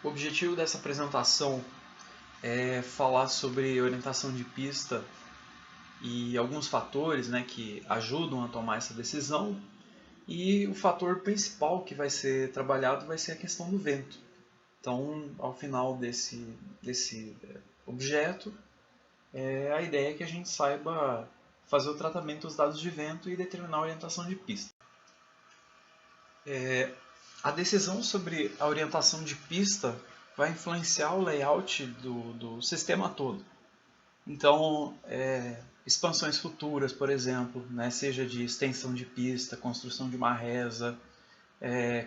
O objetivo dessa apresentação é falar sobre orientação de pista e alguns fatores, né, que ajudam a tomar essa decisão. E o fator principal que vai ser trabalhado vai ser a questão do vento. Então, ao final desse objeto, a ideia é que a gente saiba fazer o tratamento dos dados de vento e determinar a orientação de pista. A decisão sobre a orientação de pista vai influenciar o layout do sistema todo. Então, expansões futuras, por exemplo, né, seja de extensão de pista, construção de uma resa,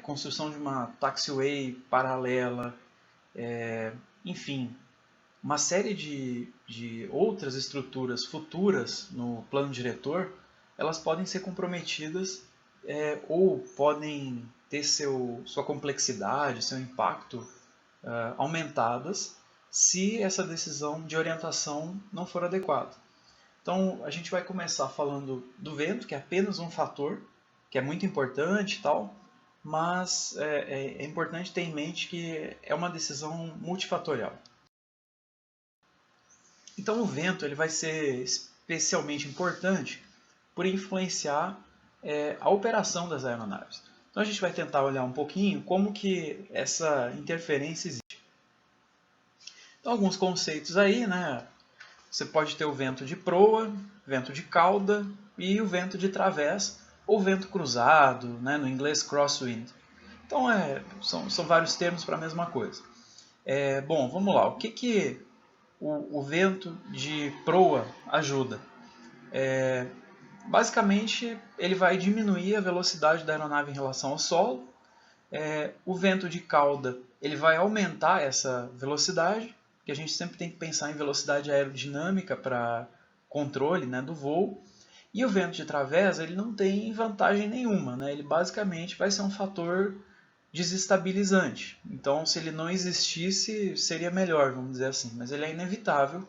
construção de uma taxiway paralela, enfim, uma série de outras estruturas futuras no plano diretor, elas podem ser comprometidas ou podem ter sua complexidade, seu impacto aumentadas se essa decisão de orientação não for adequada. Então, a gente vai começar falando do vento, que é apenas um fator, que é muito importante e tal, mas é importante ter em mente que é uma decisão multifatorial. Então, o vento ele vai ser especialmente importante por influenciar a operação das aeronaves. Então, a gente vai tentar olhar um pouquinho como que essa interferência existe. Então, alguns conceitos aí, né? Você pode ter o vento de proa, vento de cauda e o vento de través ou vento cruzado, né? No inglês crosswind. Então, são vários termos para a mesma coisa. Bom, vamos lá. O que o vento de proa ajuda? Basicamente, ele vai diminuir a velocidade da aeronave em relação ao solo. O vento de cauda ele vai aumentar essa velocidade, que a gente sempre tem que pensar em velocidade aerodinâmica para controle, né, do voo. E o vento de través ele não tem vantagem nenhuma, né? Ele basicamente vai ser um fator desestabilizante. Então, se ele não existisse, seria melhor, vamos dizer assim. Mas ele é inevitável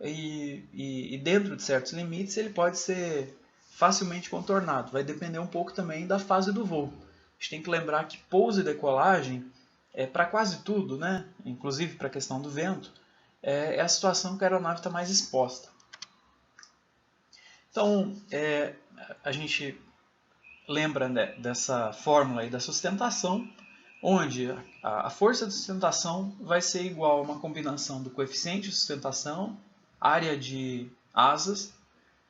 e dentro de certos limites ele pode ser facilmente contornado. Vai depender um pouco também da fase do voo. A gente tem que lembrar que pouso e decolagem, para quase tudo, né? Inclusive para a questão do vento, é a situação que a aeronave está mais exposta. Então, a gente lembra, né, dessa fórmula aí da sustentação, onde a força de sustentação vai ser igual a uma combinação do coeficiente de sustentação, área de asas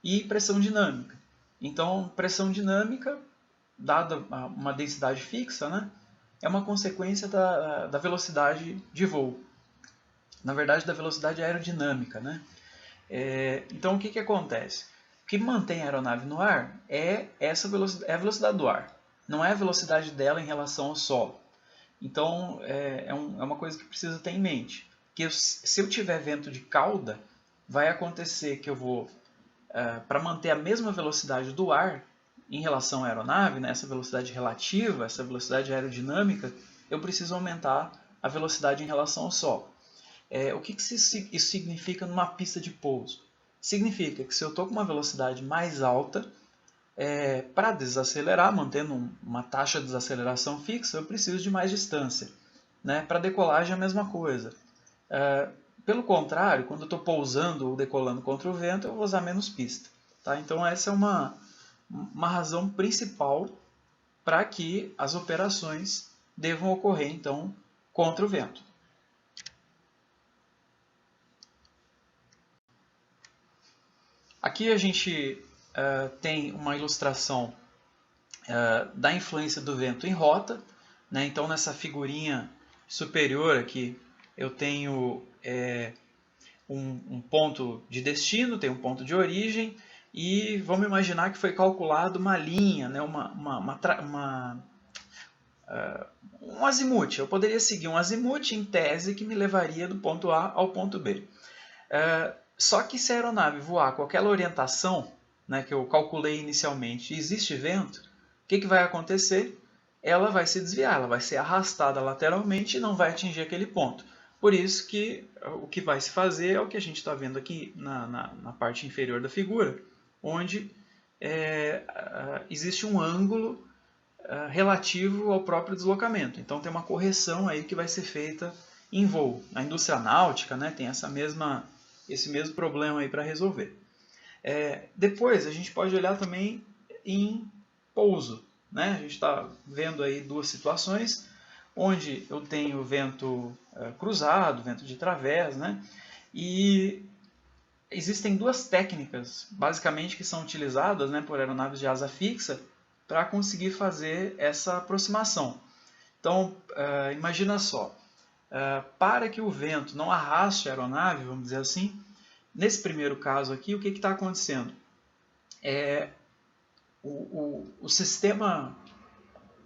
e pressão dinâmica. Então, pressão dinâmica, dada uma densidade fixa, né, é uma consequência da velocidade de voo. Na verdade, da velocidade aerodinâmica. Né? Então, o que acontece? O que mantém a aeronave no ar é a velocidade do ar, não é a velocidade dela em relação ao solo. Então, é uma coisa que precisa ter em mente. Que se eu tiver vento de cauda, vai acontecer que eu vou, para manter a mesma velocidade do ar em relação à aeronave, né, essa velocidade relativa, essa velocidade aerodinâmica, eu preciso aumentar a velocidade em relação ao solo. O que isso significa numa pista de pouso? Significa que se eu estou com uma velocidade mais alta, para desacelerar, mantendo uma taxa de desaceleração fixa, eu preciso de mais distância. Né? Para decolagem é a mesma coisa. Pelo contrário, quando eu estou pousando ou decolando contra o vento, eu vou usar menos pista. Tá? Então essa é uma razão principal para que as operações devam ocorrer então contra o vento. Aqui a gente tem uma ilustração da influência do vento em rota. Né? Então, nessa figurinha superior aqui, eu tenho um ponto de destino, tem um ponto de origem, e vamos imaginar que foi calculado uma linha, né? Um azimuth. Eu poderia seguir um azimuth em tese que me levaria do ponto A ao ponto B. Só que se a aeronave voar com aquela orientação, né, que eu calculei inicialmente, e existe vento, o que vai acontecer? Ela vai se desviar, ela vai ser arrastada lateralmente e não vai atingir aquele ponto. Por isso que o que vai se fazer é o que a gente está vendo aqui na parte inferior da figura, onde existe um ângulo relativo ao próprio deslocamento. Então tem uma correção aí que vai ser feita em voo. A indústria náutica, né, tem esse mesmo problema aí para resolver. Depois a gente pode olhar também em pouso, né? A gente está vendo aí duas situações onde eu tenho vento cruzado, vento de través, né? E existem duas técnicas, basicamente, que são utilizadas, né, por aeronaves de asa fixa para conseguir fazer essa aproximação. Então, imagina só, para que o vento não arraste a aeronave, vamos dizer assim, nesse primeiro caso aqui, o que está acontecendo? O sistema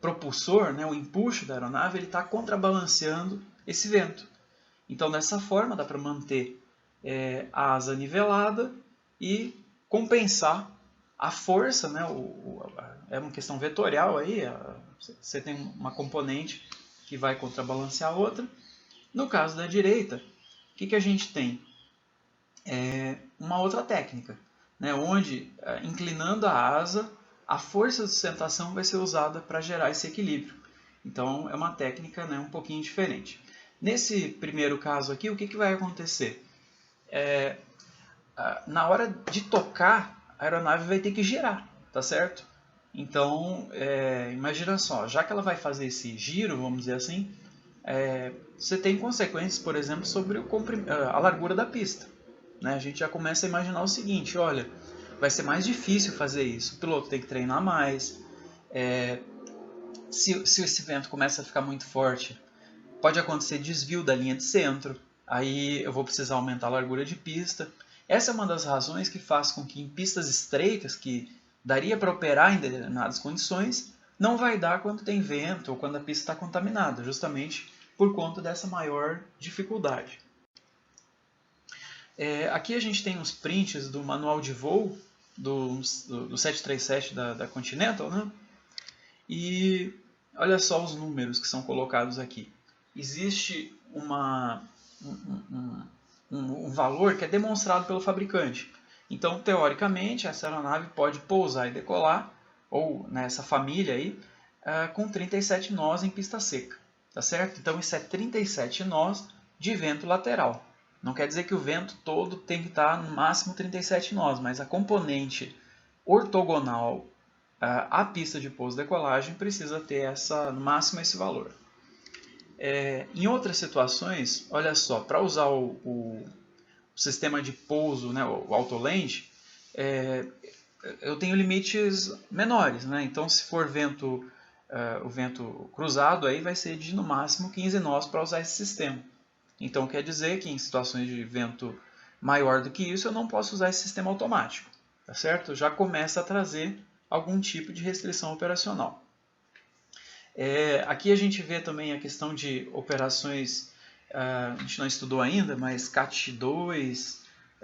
propulsor, né, o empuxo da aeronave, ele está contrabalanceando esse vento. Então, dessa forma, dá para manter a asa nivelada e compensar a força, né, é uma questão vetorial aí, você tem uma componente que vai contrabalancear a outra. No caso da direita, o que a gente tem? Uma outra técnica, né, onde, inclinando a asa, a força de sustentação vai ser usada para gerar esse equilíbrio. Então, é uma técnica, né, um pouquinho diferente. Nesse primeiro caso aqui, o que vai acontecer? Na hora de tocar, a aeronave vai ter que girar, tá certo? Então, imagina só, já que ela vai fazer esse giro, vamos dizer assim, você tem consequências, por exemplo, sobre a largura da pista. Né? A gente já começa a imaginar o seguinte, olha, vai ser mais difícil fazer isso, o piloto tem que treinar mais, se esse vento começa a ficar muito forte, pode acontecer desvio da linha de centro, aí eu vou precisar aumentar a largura de pista. Essa é uma das razões que faz com que em pistas estreitas, que daria para operar em determinadas condições, não vai dar quando tem vento ou quando a pista está contaminada, justamente por conta dessa maior dificuldade. Aqui a gente tem uns prints do manual de voo do 737 da Continental, né? E olha só os números que são colocados aqui. Existe um valor que é demonstrado pelo fabricante. Então, teoricamente, essa aeronave pode pousar e decolar, ou nessa família aí, com 37 nós em pista seca. Tá certo? Então, isso é 37 nós de vento lateral. Não quer dizer que o vento todo tem que estar no máximo 37 nós, mas a componente ortogonal à pista de pouso e decolagem precisa ter no máximo esse valor. Em outras situações, olha só, para usar o sistema de pouso, né, o autoland, eu tenho limites menores. Né? Então, se for o vento cruzado, aí vai ser de no máximo 15 nós para usar esse sistema. Então, quer dizer que em situações de vento maior do que isso, eu não posso usar esse sistema automático. Tá certo? Já começa a trazer algum tipo de restrição operacional. Aqui a gente vê também a questão de operações, a gente não estudou ainda, mas CAT 2,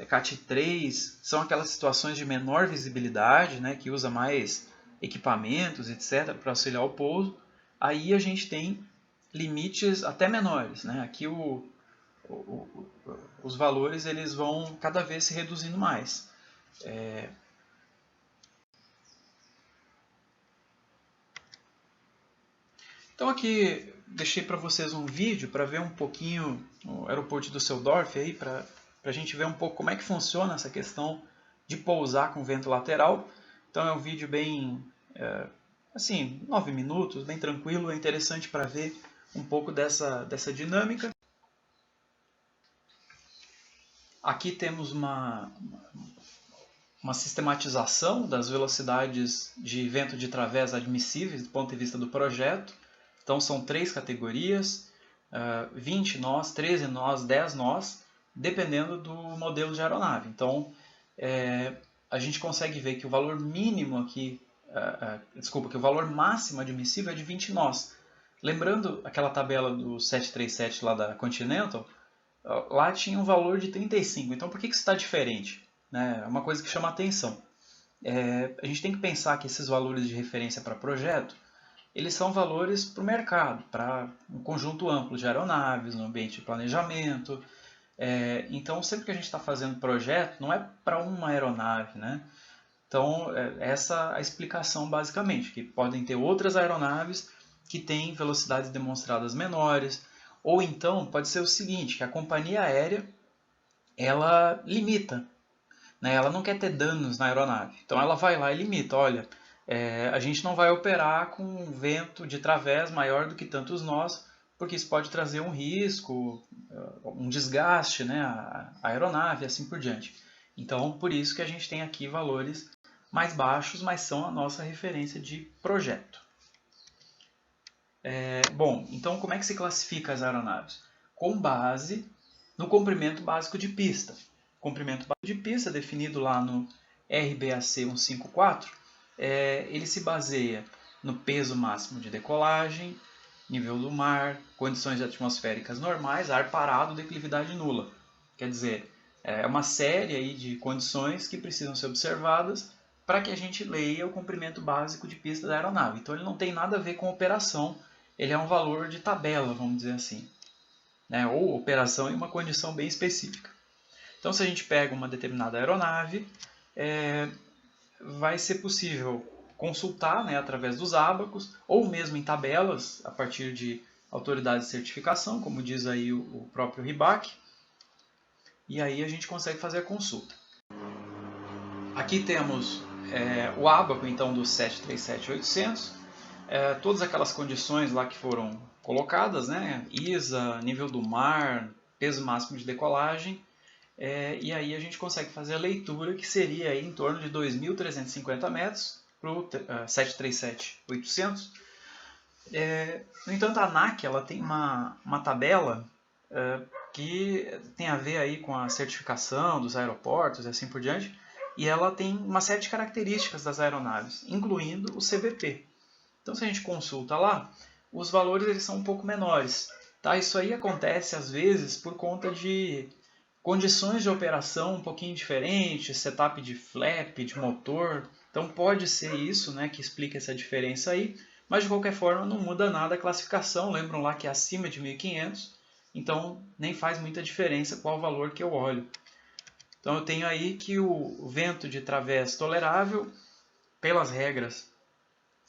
CAT 3, são aquelas situações de menor visibilidade, né, que usa mais equipamentos, etc., para auxiliar o pouso. Aí a gente tem limites até menores. Né? Aqui os valores eles vão cada vez se reduzindo mais. Então aqui deixei para vocês um vídeo para ver um pouquinho o aeroporto de Düsseldorf aí, para a gente ver um pouco como é que funciona essa questão de pousar com vento lateral. Então é um vídeo bem, assim, 9 minutos, bem tranquilo, é interessante para ver um pouco dessa dinâmica. Aqui temos uma sistematização das velocidades de vento de través admissíveis do ponto de vista do projeto. Então são 3 categorias, 20 nós, 13 nós, 10 nós, dependendo do modelo de aeronave. Então a gente consegue ver que o valor mínimo aqui, que o valor máximo admissível é de 20 nós. Lembrando aquela tabela do 737 lá da Continental, lá tinha um valor de 35. Então por que isso está diferente? É uma coisa que chama a atenção. A gente tem que pensar que esses valores de referência para projeto, eles são valores para o mercado, para um conjunto amplo de aeronaves, no ambiente de planejamento. Então, sempre que a gente está fazendo projeto, não é para uma aeronave. Né? Então, essa é a explicação basicamente, que podem ter outras aeronaves que têm velocidades demonstradas menores, Ou então pode ser o seguinte, que a companhia aérea ela limita, né? Ela não quer ter danos na aeronave. Então ela vai lá e limita, olha, a gente não vai operar com um vento de través maior do que tantos nós, porque isso pode trazer um risco, um desgaste, né, à aeronave e assim por diante. Então, por isso que a gente tem aqui valores mais baixos, mas são a nossa referência de projeto. Bom, então como é que se classifica as aeronaves? Com base no comprimento básico de pista. O comprimento básico de pista, definido lá no RBAC 154, ele se baseia no peso máximo de decolagem, nível do mar, condições atmosféricas normais, ar parado, declividade nula. Quer dizer, é uma série aí de condições que precisam ser observadas para que a gente leia o comprimento básico de pista da aeronave. Então ele não tem nada a ver com operação, ele é um valor de tabela, vamos dizer assim, né? Ou operação em uma condição bem específica. Então se a gente pega uma determinada aeronave, vai ser possível consultar, né, através dos ábacos, ou mesmo em tabelas, a partir de autoridades de certificação, como diz aí o próprio RIBAC, e aí a gente consegue fazer a consulta. Aqui temos o ábaco então do 737-800, todas aquelas condições lá que foram colocadas, né, ISA, nível do mar, peso máximo de decolagem, e aí a gente consegue fazer a leitura, que seria aí em torno de 2.350 metros para o 737-800. No entanto, a ANAC ela tem uma tabela que tem a ver aí com a certificação dos aeroportos e assim por diante, e ela tem uma série de características das aeronaves, incluindo o CBP. Então, se a gente consulta lá, os valores eles são um pouco menores. Tá? Isso aí acontece, às vezes, por conta de condições de operação um pouquinho diferentes, setup de flap, de motor. Então, pode ser isso, né, que explica essa diferença aí. Mas, de qualquer forma, não muda nada a classificação. Lembram lá que é acima de 1.500, então nem faz muita diferença qual o valor que eu olho. Então, eu tenho aí que o vento de través tolerável, pelas regras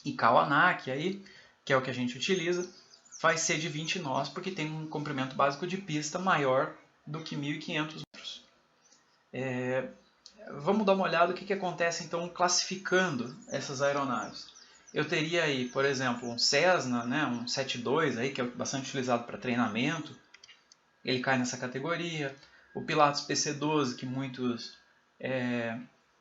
ICAO-ANAC, aí, que é o que a gente utiliza, vai ser de 20 nós, porque tem um comprimento básico de pista maior do que 1.500 metros. Vamos dar uma olhada no que acontece então classificando essas aeronaves. Eu teria aí, por exemplo, um Cessna, né, um 72, aí, que é bastante utilizado para treinamento, ele cai nessa categoria. O Pilatus PC-12, que muitos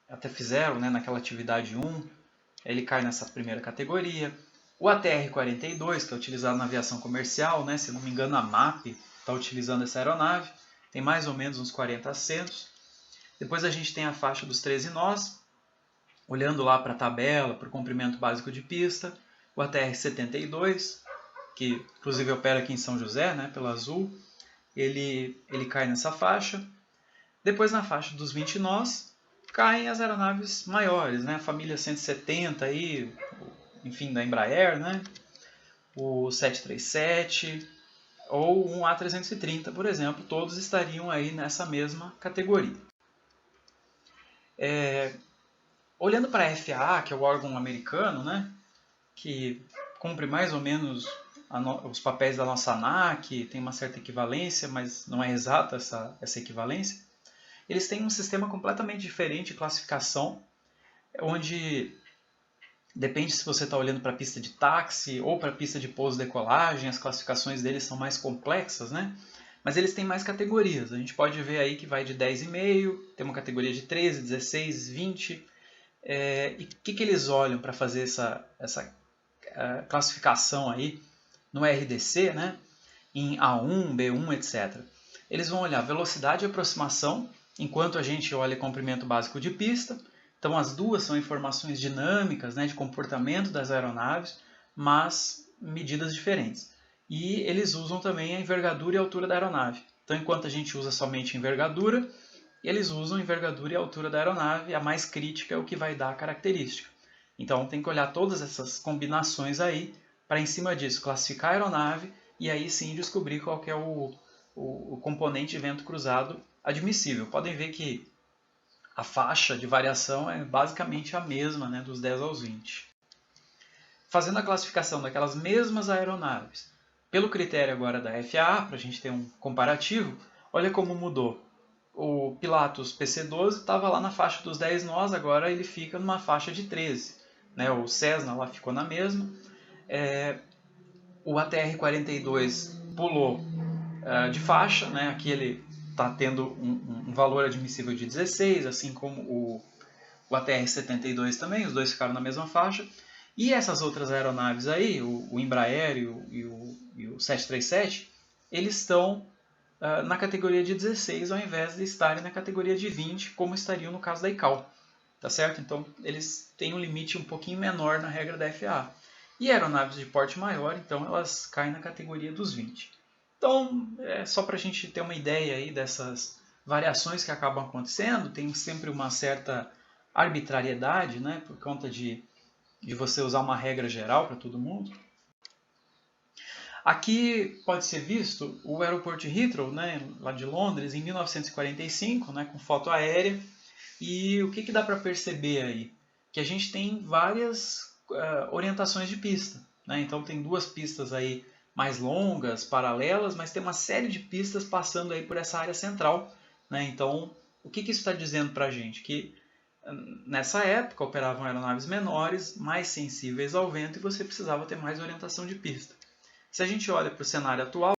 até fizeram, né, naquela atividade 1, ele cai nessa primeira categoria. O ATR-42, que é utilizado na aviação comercial, né, se não me engano a MAP está utilizando essa aeronave, tem mais ou menos uns 40 assentos. Depois a gente tem a faixa dos 13 nós, olhando lá para a tabela, para o comprimento básico de pista. O ATR-72, que inclusive opera aqui em São José, né, pela Azul, ele cai nessa faixa. Depois na faixa dos 20 nós, caem as aeronaves maiores, né, a família 170, aí, enfim, da Embraer, né, o 737 ou um A330, por exemplo, todos estariam aí nessa mesma categoria. Olhando para a FAA, que é o órgão americano, né, que cumpre mais ou menos os papéis da nossa ANAC, tem uma certa equivalência, mas não é exata essa equivalência, eles têm um sistema completamente diferente de classificação, onde depende se você está olhando para a pista de táxi ou para a pista de pouso-decolagem, as classificações deles são mais complexas, né? Mas eles têm mais categorias. A gente pode ver aí que vai de 10,5, tem uma categoria de 13, 16, 20. E o que eles olham para fazer essa classificação aí no RDC, né? Em A1, B1, etc. Eles vão olhar velocidade e aproximação, enquanto a gente olha comprimento básico de pista. Então as duas são informações dinâmicas, né, de comportamento das aeronaves, mas medidas diferentes. E eles usam também a envergadura e a altura da aeronave. Então enquanto a gente usa somente envergadura, eles usam envergadura e altura da aeronave, a mais crítica é o que vai dar a característica. Então tem que olhar todas essas combinações aí, para em cima disso classificar a aeronave e aí sim descobrir qual que é o componente de vento cruzado admissível. Podem ver que a faixa de variação é basicamente a mesma, né, dos 10 aos 20. Fazendo a classificação daquelas mesmas aeronaves Pelo critério agora da FAA, para a gente ter um comparativo, olha como mudou. O Pilatus PC-12 estava lá na faixa dos 10 nós, agora ele fica numa faixa de 13. Né? O Cessna lá ficou na mesma. O ATR-42 pulou de faixa, né? Aqui ele está tendo um valor admissível de 16, assim como o ATR-72 também, os dois ficaram na mesma faixa. E essas outras aeronaves aí, o Embraer e o 737, eles estão na categoria de 16 ao invés de estarem na categoria de 20, como estariam no caso da ICAO. Tá certo? Então, eles têm um limite um pouquinho menor na regra da FAA. E aeronaves de porte maior, então, elas caem na categoria dos 20. Então, só para a gente ter uma ideia aí dessas variações que acabam acontecendo, tem sempre uma certa arbitrariedade, né, por conta de você usar uma regra geral para todo mundo. Aqui pode ser visto o aeroporto de Heathrow, né, lá de Londres, em 1945, né, com foto aérea. E o que dá para perceber aí? Que a gente tem várias orientações de pista. Né? Então tem duas pistas aí mais longas, paralelas, mas tem uma série de pistas passando aí por essa área central. Né? Então, o que isso está dizendo para a gente? Que nessa época operavam aeronaves menores, mais sensíveis ao vento, e você precisava ter mais orientação de pista. Se a gente olha para o cenário atual,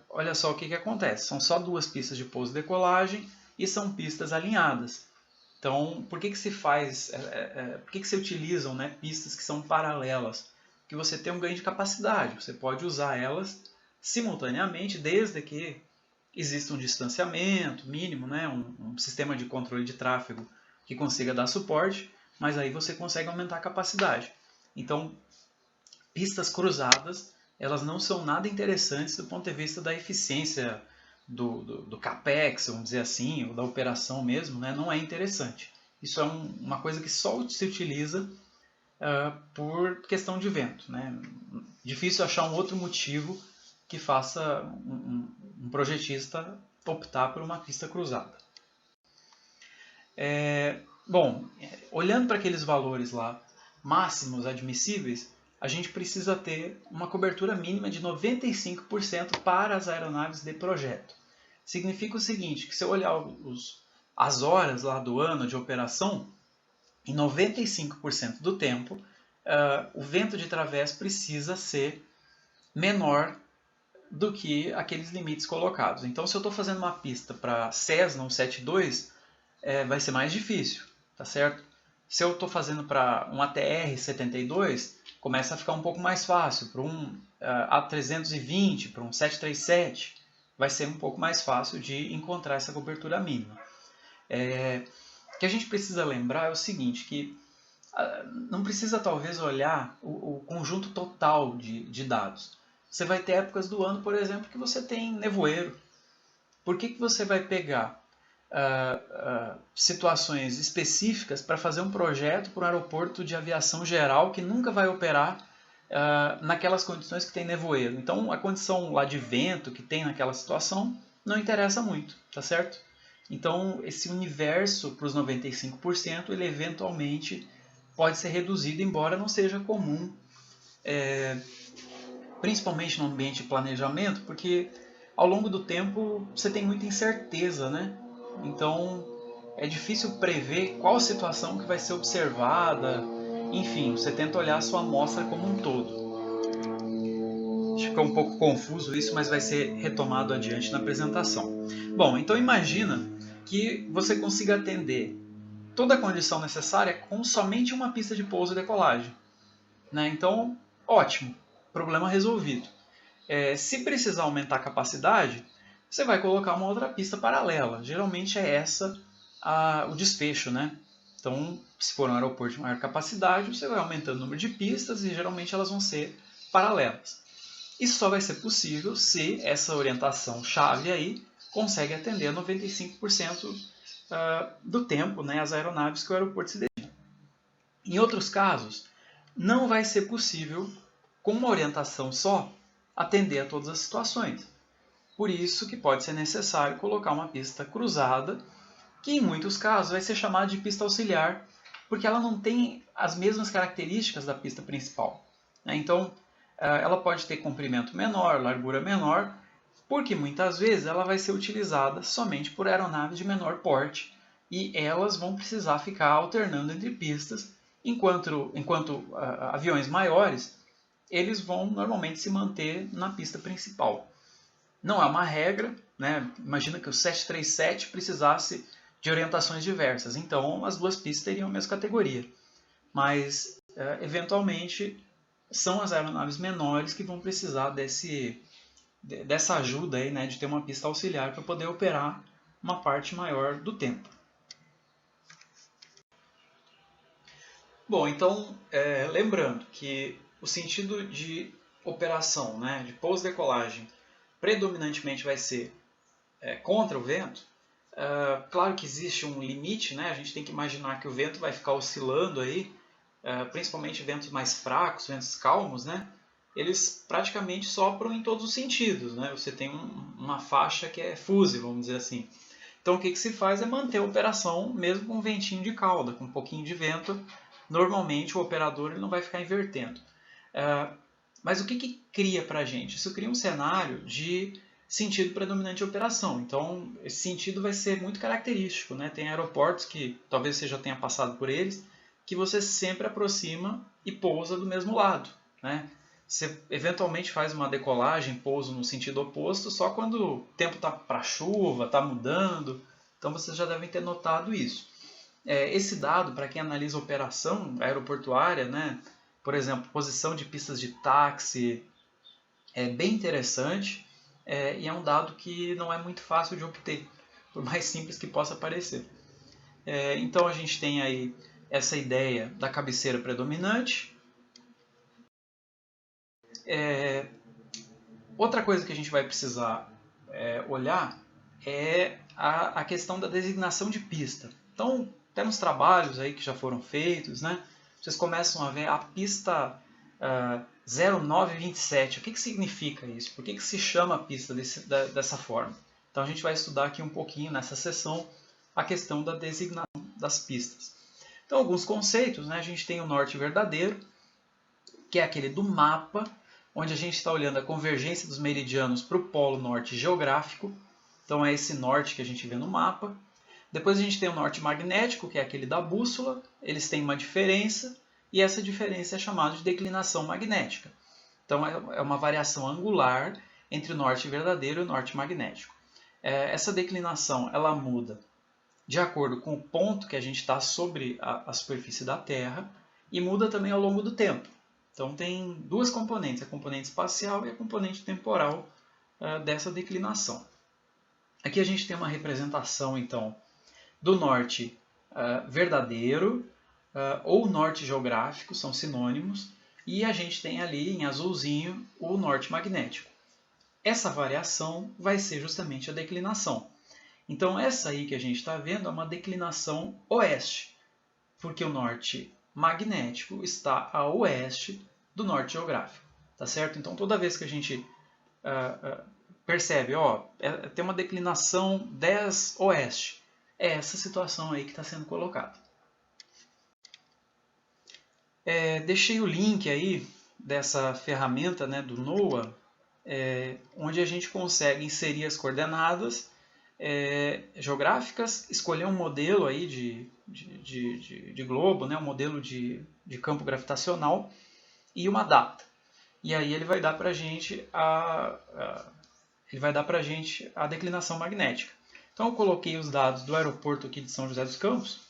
olha só o que acontece. São só duas pistas de pouso e decolagem e são pistas alinhadas. Então, por que se faz, por que se utilizam, né, pistas que são paralelas? Porque você tem um ganho de capacidade, você pode usar elas simultaneamente, desde que exista um distanciamento mínimo, né, um sistema de controle de tráfego que consiga dar suporte, mas aí você consegue aumentar a capacidade. Então, pistas cruzadas, elas não são nada interessantes do ponto de vista da eficiência do CAPEX, vamos dizer assim, ou da operação mesmo, né? Não é interessante. Isso é uma coisa que só se utiliza por questão de vento. Né? Difícil achar um outro motivo que faça um projetista optar por uma pista cruzada. Bom, olhando para aqueles valores lá máximos admissíveis, a gente precisa ter uma cobertura mínima de 95% para as aeronaves de projeto. Significa o seguinte, que se eu olhar as horas lá do ano de operação, em 95% do tempo, o vento de través precisa ser menor do que aqueles limites colocados. Então, se eu estou fazendo uma pista para Cessna 172, vai ser mais difícil, tá certo? Se eu estou fazendo para um ATR-72, começa a ficar um pouco mais fácil. Para um A320, para um 737, vai ser um pouco mais fácil de encontrar essa cobertura mínima. O que a gente precisa lembrar é o seguinte, que não precisa talvez olhar o conjunto total de dados. Você vai ter épocas do ano, por exemplo, que você tem nevoeiro. Por que você vai pegar situações específicas para fazer um projeto para um aeroporto de aviação geral que nunca vai operar naquelas condições que tem nevoeiro? Então, a condição lá de vento que tem naquela situação não interessa muito, tá certo? Então, esse universo para os 95%, ele eventualmente pode ser reduzido, embora não seja comum, principalmente no ambiente de planejamento, porque ao longo do tempo você tem muita incerteza, né? Então, é difícil prever qual situação que vai ser observada. Enfim, você tenta olhar a sua amostra como um todo. Fica um pouco confuso isso, mas vai ser retomado adiante na apresentação. Bom, então imagina que você consiga atender toda a condição necessária com somente uma pista de pouso e decolagem. Né? Então, ótimo, problema resolvido. Se precisar aumentar a capacidade, você vai colocar uma outra pista paralela. Geralmente é essa o desfecho, né? Então, se for um aeroporto de maior capacidade, você vai aumentando o número de pistas e geralmente elas vão ser paralelas. Isso só vai ser possível se essa orientação chave aí consegue atender 95% do tempo, né, as aeronaves que o aeroporto se dedica. Em outros casos, não vai ser possível, com uma orientação só, atender a todas as situações. Por isso que pode ser necessário colocar uma pista cruzada, que em muitos casos vai ser chamada de pista auxiliar, porque ela não tem as mesmas características da pista principal. Então, ela pode ter comprimento menor, largura menor, porque muitas vezes ela vai ser utilizada somente por aeronaves de menor porte e elas vão precisar ficar alternando entre pistas, enquanto aviões maiores eles vão normalmente se manter na pista principal. Não é uma regra, né? Imagina que o 737 precisasse de orientações diversas, então as duas pistas teriam a mesma categoria, mas eventualmente são as aeronaves menores que vão precisar dessa ajuda aí, né, de ter uma pista auxiliar para poder operar uma parte maior do tempo. Bom, então, lembrando que o sentido de operação, né, de pouso-decolagem, predominantemente vai ser contra o vento. Claro que existe um limite, né, a gente tem que imaginar que o vento vai ficar oscilando aí, principalmente ventos mais fracos, ventos calmos, né, eles praticamente sopram em todos os sentidos, né? Você tem uma faixa que é fuse, vamos dizer assim. Então o que se faz é manter a operação mesmo com um ventinho de cauda, com um pouquinho de vento. Normalmente o operador ele não vai ficar invertendo. Mas o que cria para a gente? Isso cria um cenário de sentido predominante de operação. Então esse sentido vai ser muito característico, né? Tem aeroportos que talvez você já tenha passado por eles, que você sempre aproxima e pousa do mesmo lado, né? Você eventualmente faz uma decolagem, pouso no sentido oposto, só quando o tempo está para chuva, está mudando. Então vocês já devem ter notado isso. Esse dado, para quem analisa operação aeroportuária, né, por exemplo, posição de pistas de táxi, é bem interessante e é um dado que não é muito fácil de obter, por mais simples que possa parecer. Então a gente tem aí essa ideia da cabeceira predominante. Outra coisa que a gente vai precisar olhar é a questão da designação de pista. Então, temos trabalhos aí que já foram feitos, né? Vocês começam a ver a pista 0927. O que significa isso? Por que se chama a pista dessa forma? Então, a gente vai estudar aqui um pouquinho nessa sessão a questão da designação das pistas. Então, alguns conceitos, né? A gente tem o norte verdadeiro, que é aquele do mapa, onde a gente está olhando a convergência dos meridianos para o polo norte geográfico. Então é esse norte que a gente vê no mapa. Depois a gente tem o norte magnético, que é aquele da bússola. Eles têm uma diferença, e essa diferença é chamada de declinação magnética. Então é uma variação angular entre o norte verdadeiro e o norte magnético. Essa declinação ela muda de acordo com o ponto que a gente está sobre a superfície da Terra e muda também ao longo do tempo. Então tem duas componentes, a componente espacial e a componente temporal dessa declinação. Aqui a gente tem uma representação então do norte verdadeiro ou norte geográfico, são sinônimos, e a gente tem ali em azulzinho o norte magnético. Essa variação vai ser justamente a declinação. Então essa aí que a gente está vendo é uma declinação oeste, porque o norte magnético está a oeste do norte geográfico, tá certo? Então toda vez que a gente percebe, tem uma declinação 10 oeste, é essa situação aí que está sendo colocada. Deixei o link aí dessa ferramenta, né, do NOAA, onde a gente consegue inserir as coordenadas geográficas, escolher um modelo aí de globo, né, um modelo de campo gravitacional e uma data. E aí ele vai dar para a gente a declinação magnética. Então eu coloquei os dados do aeroporto aqui de São José dos Campos.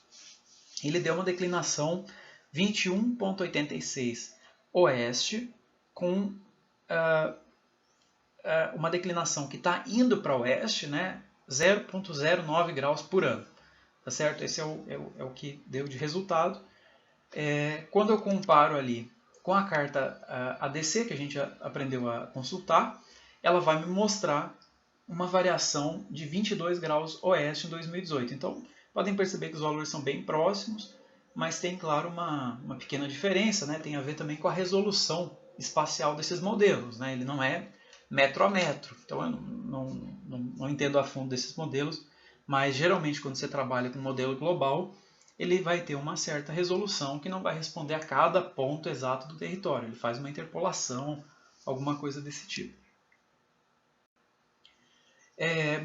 Ele deu uma declinação 21,86 oeste, com uma declinação que está indo para oeste, né, 0,09 graus por ano. Tá certo? Esse é o que deu de resultado. Quando eu comparo ali com a carta ADC, que a gente aprendeu a consultar, ela vai me mostrar uma variação de 22 graus oeste em 2018. Então, podem perceber que os valores são bem próximos, mas tem, claro, uma pequena diferença, né? Tem a ver também com a resolução espacial desses modelos, né? Ele não é metro a metro, então eu não entendo a fundo desses modelos, mas geralmente quando você trabalha com um modelo global, ele vai ter uma certa resolução que não vai responder a cada ponto exato do território. Ele faz uma interpolação, alguma coisa desse tipo.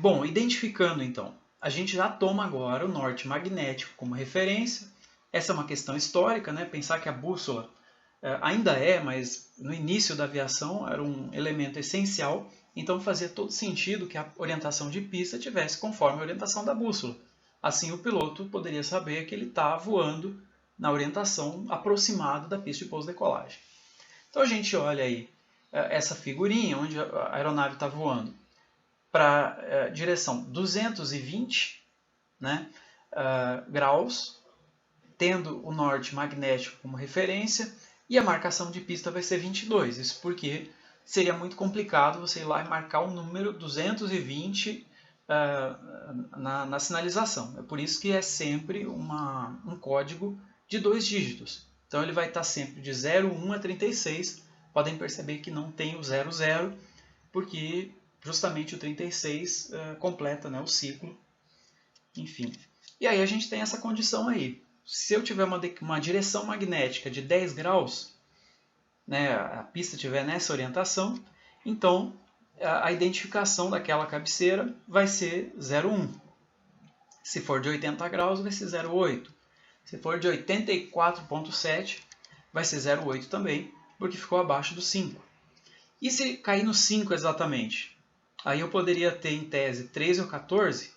Bom, identificando então, a gente já toma agora o norte magnético como referência. Essa é uma questão histórica, né? Pensar que a bússola ainda mas no início da aviação era um elemento essencial, então fazia todo sentido que a orientação de pista tivesse conforme a orientação da bússola. Assim o piloto poderia saber que ele está voando na orientação aproximada da pista de pouso-decolagem. Então a gente olha aí essa figurinha onde a aeronave está voando para direção 220, né, graus, tendo o norte magnético como referência, e a marcação de pista vai ser 22. Isso porque seria muito complicado você ir lá e marcar o número 220 na sinalização. É por isso que é sempre um código de 2 dígitos. Então ele vai estar sempre de 01 a 36. Podem perceber que não tem o 00, porque justamente o 36 completa, né, o ciclo. Enfim. E aí a gente tem essa condição aí. Se eu tiver uma direção magnética de 10 graus, né, a pista estiver nessa orientação, então a identificação daquela cabeceira vai ser 01. Se for de 80 graus, vai ser 08. Se for de 84,7, vai ser 08 também, porque ficou abaixo do 5. E se cair no 5 exatamente? Aí eu poderia ter em tese 13 ou 14.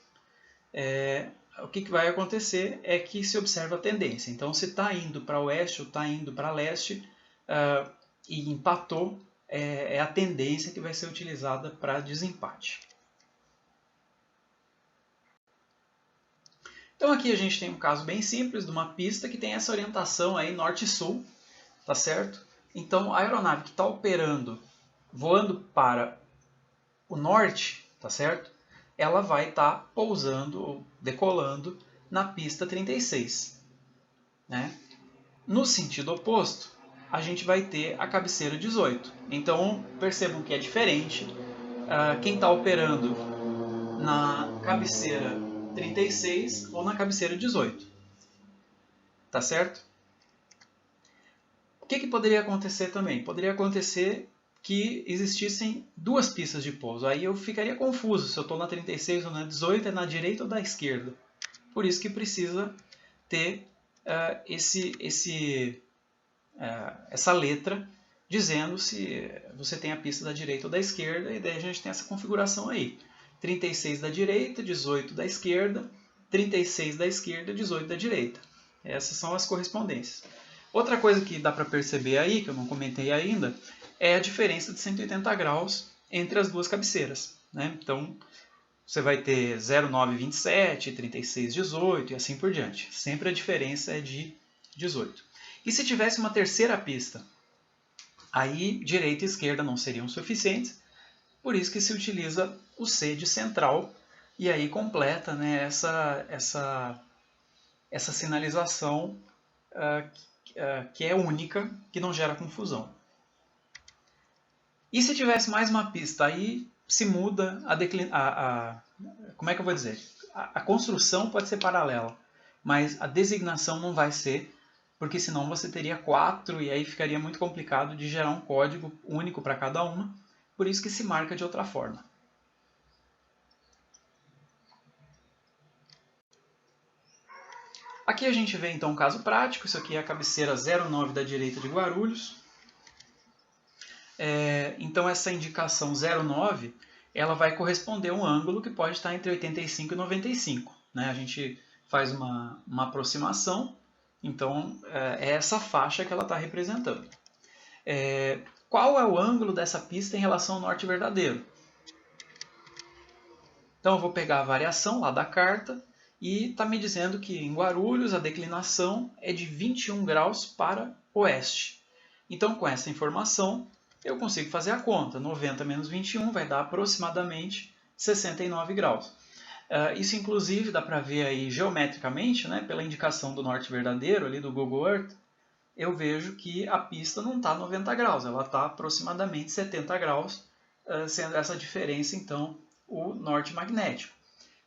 O que vai acontecer é que se observa a tendência. Então, se está indo para oeste ou está indo para leste e empatou, é a tendência que vai ser utilizada para desempate. Então aqui a gente tem um caso bem simples de uma pista que tem essa orientação aí norte-sul, tá certo? Então a aeronave que está operando, voando para o norte, tá certo? Ela vai estar pousando ou decolando na pista 36, né? No sentido oposto, a gente vai ter a cabeceira 18. Então percebam que é diferente. Quem está operando na cabeceira 36 ou na cabeceira 18. Tá certo? O que poderia acontecer também? Poderia acontecer que existissem duas pistas de pouso. Aí eu ficaria confuso se eu estou na 36 ou na 18, é na direita ou na esquerda. Por isso que precisa ter essa letra dizendo se você tem a pista da direita ou da esquerda, e daí a gente tem essa configuração aí. 36 da direita, 18 da esquerda, 36 da esquerda, 18 da direita. Essas são as correspondências. Outra coisa que dá para perceber aí, que eu não comentei ainda, é a diferença de 180 graus entre as duas cabeceiras, né? Então, você vai ter 0927, 3618 e assim por diante. Sempre a diferença é de 18. E se tivesse uma terceira pista? Aí direita e esquerda não seriam suficientes, por isso que se utiliza o C de central e aí completa, né, essa sinalização que é única, que não gera confusão. E se tivesse mais uma pista? Aí se muda como é que eu vou dizer? A construção pode ser paralela, mas a designação não vai ser, porque senão você teria 4 e aí ficaria muito complicado de gerar um código único para cada uma, por isso que se marca de outra forma. Aqui a gente vê então um caso prático, isso aqui é a cabeceira 09 da direita de Guarulhos. Então essa indicação 09, ela vai corresponder a um ângulo que pode estar entre 85 e 95. Né? A gente faz uma aproximação, então é essa faixa que ela está representando. Qual é o ângulo dessa pista em relação ao norte verdadeiro? Então eu vou pegar a variação lá da carta e está me dizendo que em Guarulhos a declinação é de 21 graus para oeste. Então com essa informação eu consigo fazer a conta. 90 menos 21 vai dar aproximadamente 69 graus. Isso inclusive dá para ver aí geometricamente, né, pela indicação do norte verdadeiro ali do Google Earth, eu vejo que a pista não está 90 graus, ela está aproximadamente 70 graus, sendo essa diferença então o norte magnético.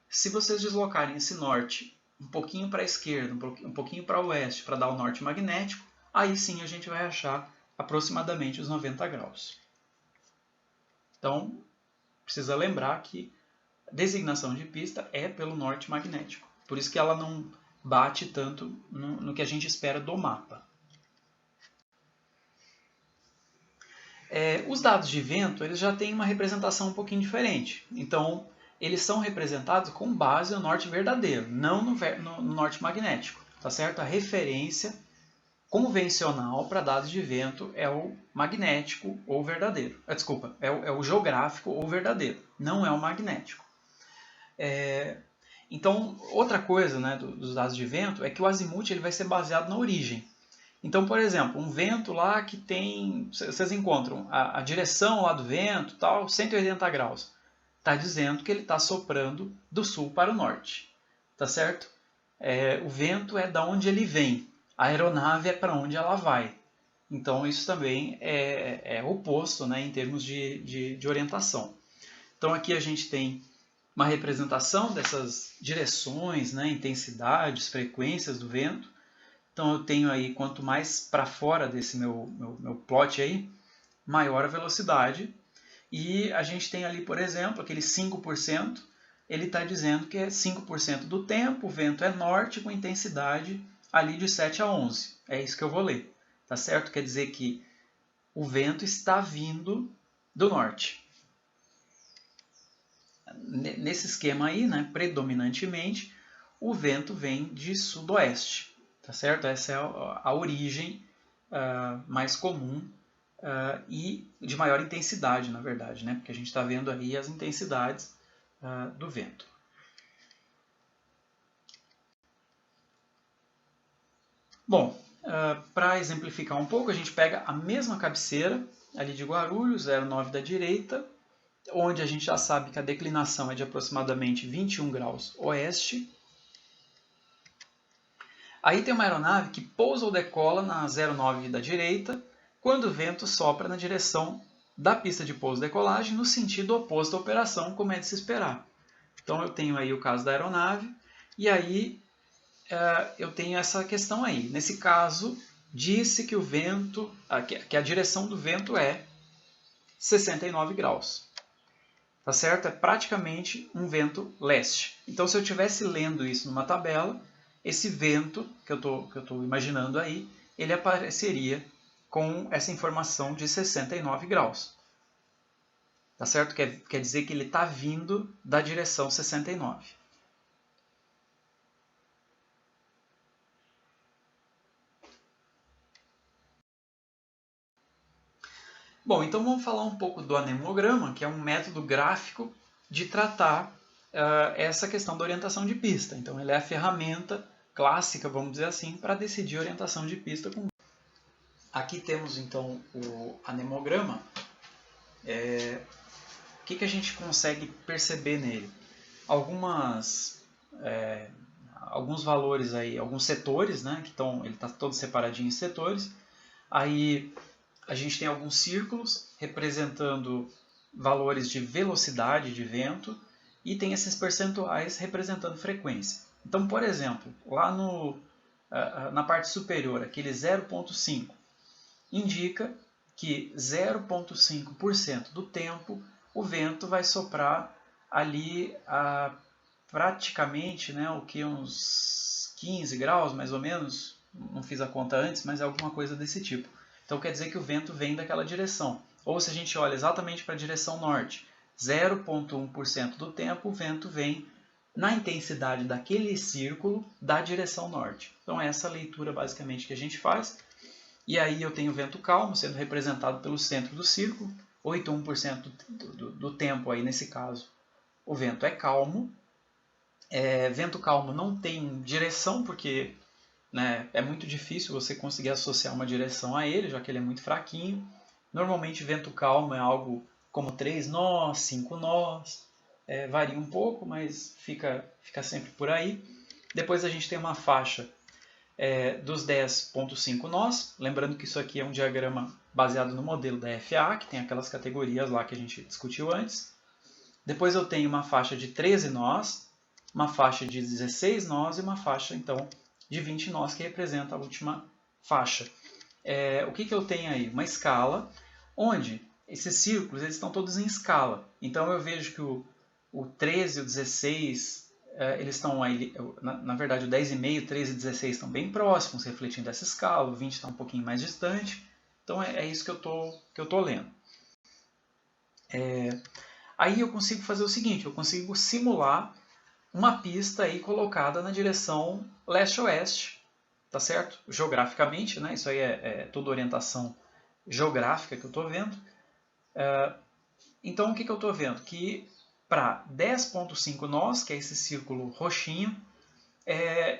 Se vocês deslocarem esse norte um pouquinho para a esquerda, um pouquinho para o oeste, para dar o norte magnético, aí sim a gente vai achar aproximadamente os 90 graus. Então, precisa lembrar que a designação de pista é pelo norte magnético. Por isso que ela não bate tanto no que a gente espera do mapa. Os dados de vento eles já têm uma representação um pouquinho diferente. Então, eles são representados com base no norte verdadeiro, não no norte magnético. Tá certo? A referência convencional para dados de vento é o magnético ou verdadeiro. Desculpa, é o geográfico ou verdadeiro, não é o magnético. Então, outra coisa, né, dos dados de vento é que o azimuth ele vai ser baseado na origem. Então, por exemplo, um vento lá que tem... Vocês encontram a direção lá do vento, tal, 180 graus. Está dizendo que ele está soprando do sul para o norte. Tá certo? O vento é da onde ele vem. A aeronave é para onde ela vai. Então, isso também é oposto, né, em termos de orientação. Então, aqui a gente tem uma representação dessas direções, né, intensidades, frequências do vento. Então eu tenho aí, quanto mais para fora desse meu plot aí, maior a velocidade. E a gente tem ali, por exemplo, aquele 5%, ele está dizendo que é 5% do tempo, o vento é norte com intensidade ali de 7 a 11. É isso que eu vou ler, tá certo? Quer dizer que o vento está vindo do norte. Nesse esquema aí, né, predominantemente, o vento vem de sudoeste. Tá certo? Essa é a origem mais comum e de maior intensidade, na verdade, né? Porque a gente está vendo aí as intensidades do vento. Bom, para exemplificar um pouco, a gente pega a mesma cabeceira ali de Guarulhos, 09 da direita, onde a gente já sabe que a declinação é de aproximadamente 21 graus oeste. Aí tem uma aeronave que pousa ou decola na 09 da direita, quando o vento sopra na direção da pista de pouso e decolagem, no sentido oposto à operação, como é de se esperar. Então eu tenho aí o caso da aeronave, e aí eu tenho essa questão aí. Nesse caso, disse que o vento, que a direção do vento é 69 graus. Tá certo? É praticamente um vento leste. Então se eu estivesse lendo isso numa tabela, esse vento que eu estou imaginando aí, ele apareceria com essa informação de 69 graus. Tá certo? Quer dizer que ele está vindo da direção 69. Bom, então vamos falar um pouco do anemograma, que é um método gráfico de tratar essa questão da orientação de pista. Então ele é a ferramenta clássica, vamos dizer assim, para decidir a orientação de pista. Aqui temos então o anemograma. O que a gente consegue perceber nele? Alguns valores aí, alguns setores, né, ele está todo separadinho em setores. Aí a gente tem alguns círculos representando valores de velocidade de vento e tem esses percentuais representando frequência. Então, por exemplo, lá na parte superior, aquele 0,5, indica que 0,5% do tempo o vento vai soprar ali praticamente, né, uns 15 graus mais ou menos, não fiz a conta antes, mas é alguma coisa desse tipo. Então quer dizer que o vento vem daquela direção. Ou se a gente olha exatamente para a direção norte, 0,1% do tempo o vento vem na intensidade daquele círculo da direção norte. Então é essa leitura basicamente que a gente faz. E aí eu tenho o vento calmo sendo representado pelo centro do círculo, 81% do tempo aí nesse caso o vento é calmo. Vento calmo não tem direção, porque né, é muito difícil você conseguir associar uma direção a ele, já que ele é muito fraquinho. Normalmente vento calmo é algo como 3 nós, 5 nós, varia um pouco, mas fica sempre por aí. Depois a gente tem uma faixa dos 10,5 nós, lembrando que isso aqui é um diagrama baseado no modelo da FA, que tem aquelas categorias lá que a gente discutiu antes. Depois eu tenho uma faixa de 13 nós, uma faixa de 16 nós e uma faixa então de 20 nós, que representa a última faixa. O que eu tenho aí? Uma escala onde esses círculos eles estão todos em escala. Então eu vejo que o 13 e o 16, eles estão aí, na verdade o 10,5, 13 e 16 estão bem próximos, refletindo essa escala, o 20 está um pouquinho mais distante. Então é isso que eu tô lendo. Aí eu consigo fazer o seguinte, eu consigo simular uma pista aí colocada na direção leste-oeste, tá certo? Geograficamente, né? Isso aí é toda orientação geográfica que eu estou vendo. Então o que eu estou vendo? Que para 10,5 nós, que é esse círculo roxinho,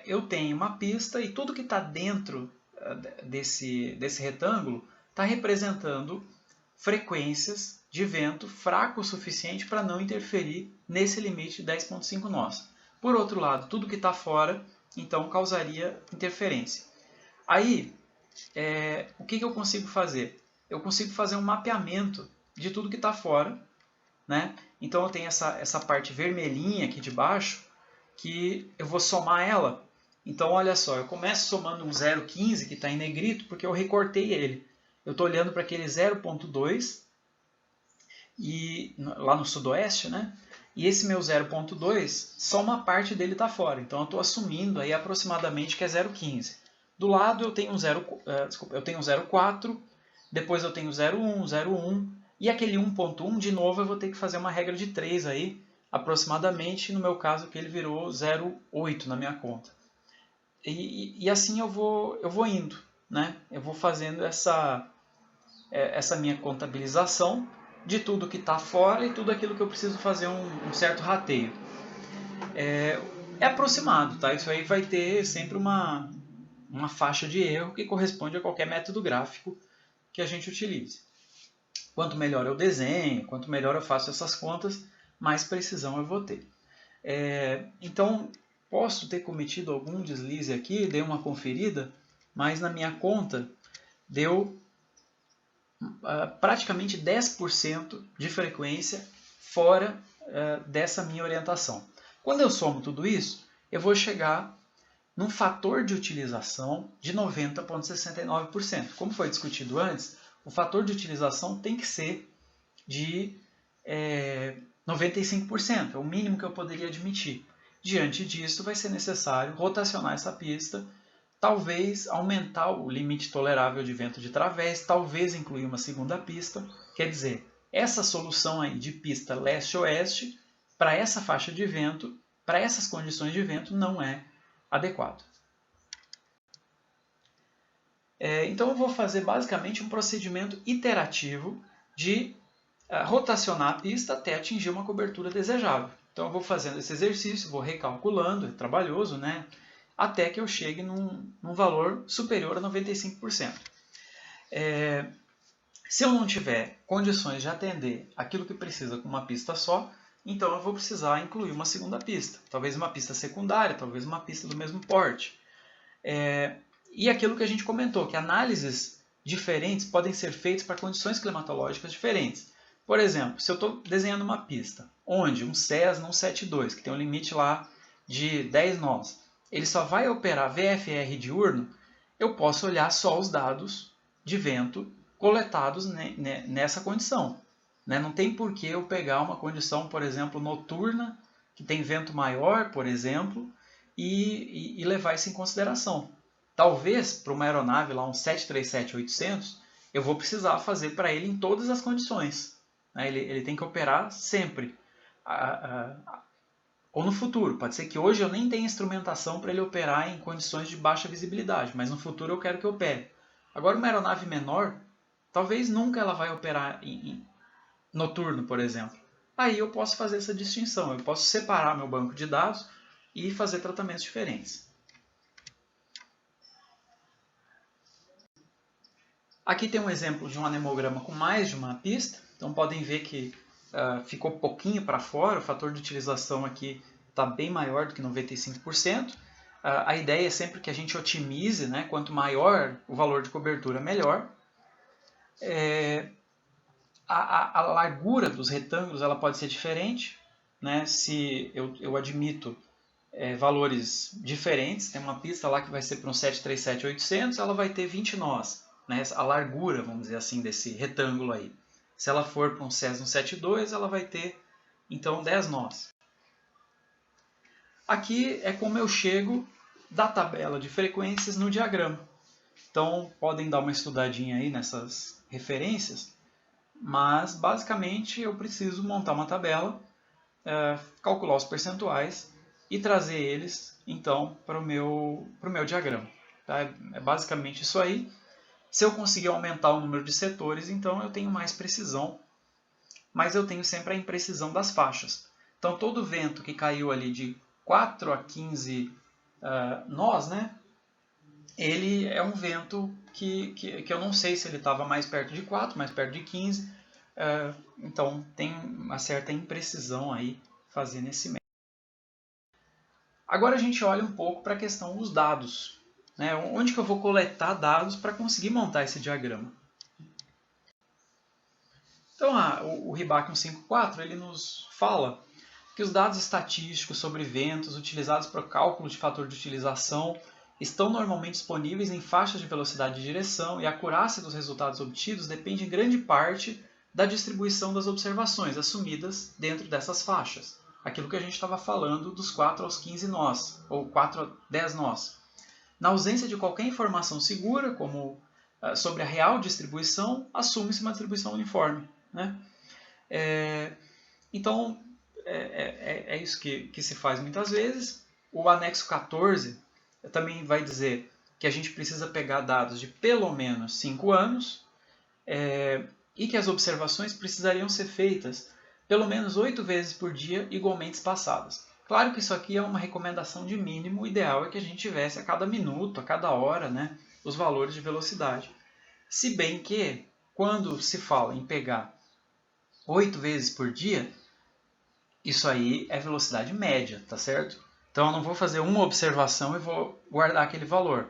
eu tenho uma pista e tudo que está dentro desse retângulo está representando frequências de vento fraco o suficiente para não interferir nesse limite de 10,5 nós. Por outro lado, tudo que está fora, então, causaria interferência. Aí, o que eu consigo fazer? Eu consigo fazer um mapeamento de tudo que está fora, né? Então eu tenho essa parte vermelhinha aqui de baixo, que eu vou somar ela. Então olha só, eu começo somando um 0,15 que está em negrito, porque eu recortei ele. Eu estou olhando para aquele 0,2 e lá no sudoeste, né? E esse meu 0,2, só uma parte dele está fora. Então eu estou assumindo aí aproximadamente que é 0,15. Do lado eu tenho um 0,4, depois eu tenho 0,1, 0,1 e aquele 1,1 de novo eu vou ter que fazer uma regra de 3 aí, aproximadamente, no meu caso que ele virou 0,8 na minha conta. E assim eu vou indo, né? Eu vou fazendo essa minha contabilização de tudo que está fora e tudo aquilo que eu preciso fazer um certo rateio. É aproximado, tá? Isso aí vai ter sempre uma faixa de erro que corresponde a qualquer método gráfico que a gente utilize. Quanto melhor eu desenho, quanto melhor eu faço essas contas, mais precisão eu vou ter. Então, posso ter cometido algum deslize aqui, dei uma conferida, mas na minha conta deu praticamente 10% de frequência fora dessa minha orientação. Quando eu somo tudo isso, eu vou chegar num fator de utilização de 90,69%. Como foi discutido antes, o fator de utilização tem que ser de 95%, é o mínimo que eu poderia admitir. Diante disso, vai ser necessário rotacionar essa pista, talvez aumentar o limite tolerável de vento de través, talvez incluir uma segunda pista. Quer dizer, essa solução aí de pista leste-oeste, para essa faixa de vento, para essas condições de vento, não é adequado. Então eu vou fazer basicamente um procedimento iterativo de rotacionar a pista até atingir uma cobertura desejável. Então eu vou fazendo esse exercício, vou recalculando, é trabalhoso, né? Até que eu chegue num valor superior a 95%. Se eu não tiver condições de atender aquilo que precisa com uma pista só, então eu vou precisar incluir uma segunda pista. Talvez uma pista secundária, talvez uma pista do mesmo porte. E aquilo que a gente comentou, que análises diferentes podem ser feitas para condições climatológicas diferentes. Por exemplo, se eu estou desenhando uma pista onde um Cessna 172, que tem um limite lá de 10 nós, ele só vai operar VFR diurno, eu posso olhar só os dados de vento coletados nessa condição. Não tem por que eu pegar uma condição, por exemplo, noturna, que tem vento maior, por exemplo, e levar isso em consideração. Talvez para uma aeronave lá, um 737-800, eu vou precisar fazer para ele em todas as condições. Ele tem que operar sempre. Ou no futuro. Pode ser que hoje eu nem tenha instrumentação para ele operar em condições de baixa visibilidade, mas no futuro eu quero que opere. Agora uma aeronave menor, talvez nunca ela vai operar em noturno, por exemplo. Aí eu posso fazer essa distinção. Eu posso separar meu banco de dados e fazer tratamentos diferentes. Aqui tem um exemplo de um anemograma com mais de uma pista. Então podem ver que ficou pouquinho para fora, o fator de utilização aqui está bem maior do que 95%. A ideia é sempre que a gente otimize, né? Quanto maior o valor de cobertura, melhor. A largura dos retângulos ela pode ser diferente, né? Se eu admito valores diferentes, tem uma pista lá que vai ser para um 737-800, ela vai ter 20 nós, né? A largura, vamos dizer assim, desse retângulo aí. Se ela for para um Cesium 7.2, ela vai ter então 10 nós. Aqui é como eu chego da tabela de frequências no diagrama. Então podem dar uma estudadinha aí nessas referências, mas basicamente eu preciso montar uma tabela, calcular os percentuais e trazer eles então para o meu diagrama. Tá? É basicamente isso aí. Se eu conseguir aumentar o número de setores, então eu tenho mais precisão, mas eu tenho sempre a imprecisão das faixas. Então todo vento que caiu ali de 4 a 15 nós, né, ele é um vento que eu não sei se ele estava mais perto de 4, mais perto de 15, então tem uma certa imprecisão aí fazendo esse método. Agora a gente olha um pouco para a questão dos dados. Né? Onde que eu vou coletar dados para conseguir montar esse diagrama? Então o Ribac 154 ele nos fala que os dados estatísticos sobre ventos utilizados para o cálculo de fator de utilização estão normalmente disponíveis em faixas de velocidade de direção e a acurácia dos resultados obtidos depende em grande parte da distribuição das observações assumidas dentro dessas faixas. Aquilo que a gente estava falando dos 4 aos 15 nós, ou 4 a 10 nós. Na ausência de qualquer informação segura, como sobre a real distribuição, assume-se uma distribuição uniforme. Né? Então, é isso que se faz muitas vezes. O anexo 14 também vai dizer que a gente precisa pegar dados de pelo menos 5 anos e que as observações precisariam ser feitas pelo menos 8 vezes por dia, igualmente espaçadas. Claro que isso aqui é uma recomendação de mínimo, o ideal é que a gente tivesse a cada minuto, a cada hora, né, os valores de velocidade. Se bem que, quando se fala em pegar 8 vezes por dia, isso aí é velocidade média, tá certo? Então eu não vou fazer uma observação e vou guardar aquele valor.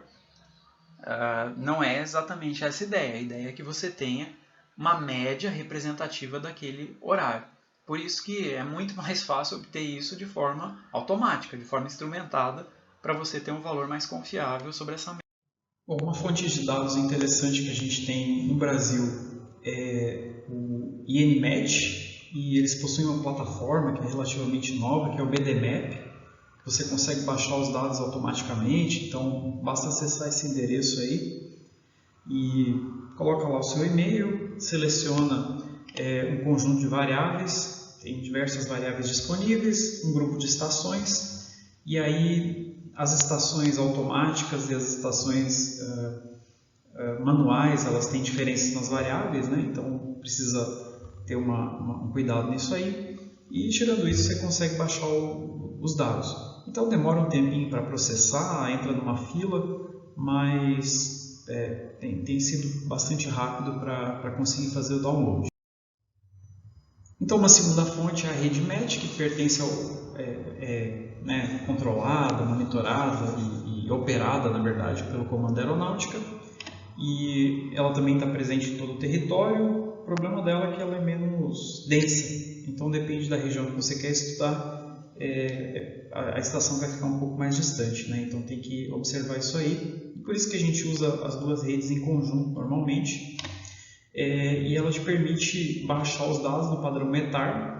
Não é exatamente essa a ideia. A ideia é que você tenha uma média representativa daquele horário. Por isso que é muito mais fácil obter isso de forma automática, de forma instrumentada, para você ter um valor mais confiável sobre essa média. Bom, uma fonte de dados interessante que a gente tem no Brasil é o INMET, e eles possuem uma plataforma que é relativamente nova, que é o BDMap. Você consegue baixar os dados automaticamente, então basta acessar esse endereço aí e coloca lá o seu e-mail, seleciona um conjunto de variáveis, tem diversas variáveis disponíveis, um grupo de estações, e aí as estações automáticas e as estações manuais, elas têm diferenças nas variáveis, né? Então precisa ter um cuidado nisso aí, e tirando isso você consegue baixar os dados. Então demora um tempinho para processar, entra numa fila, mas tem sido bastante rápido para conseguir fazer o download. Então uma segunda fonte é a RedMet, que pertence ao controlada, monitorada e operada, na verdade, pelo Comando Aeronáutica, e ela também está presente em todo o território. O problema dela é que ela é menos densa, então depende da região que você quer estudar, a estação vai ficar um pouco mais distante, né? Então tem que observar isso aí. Por isso que a gente usa as duas redes em conjunto normalmente, e ela te permite baixar os dados do padrão METAR,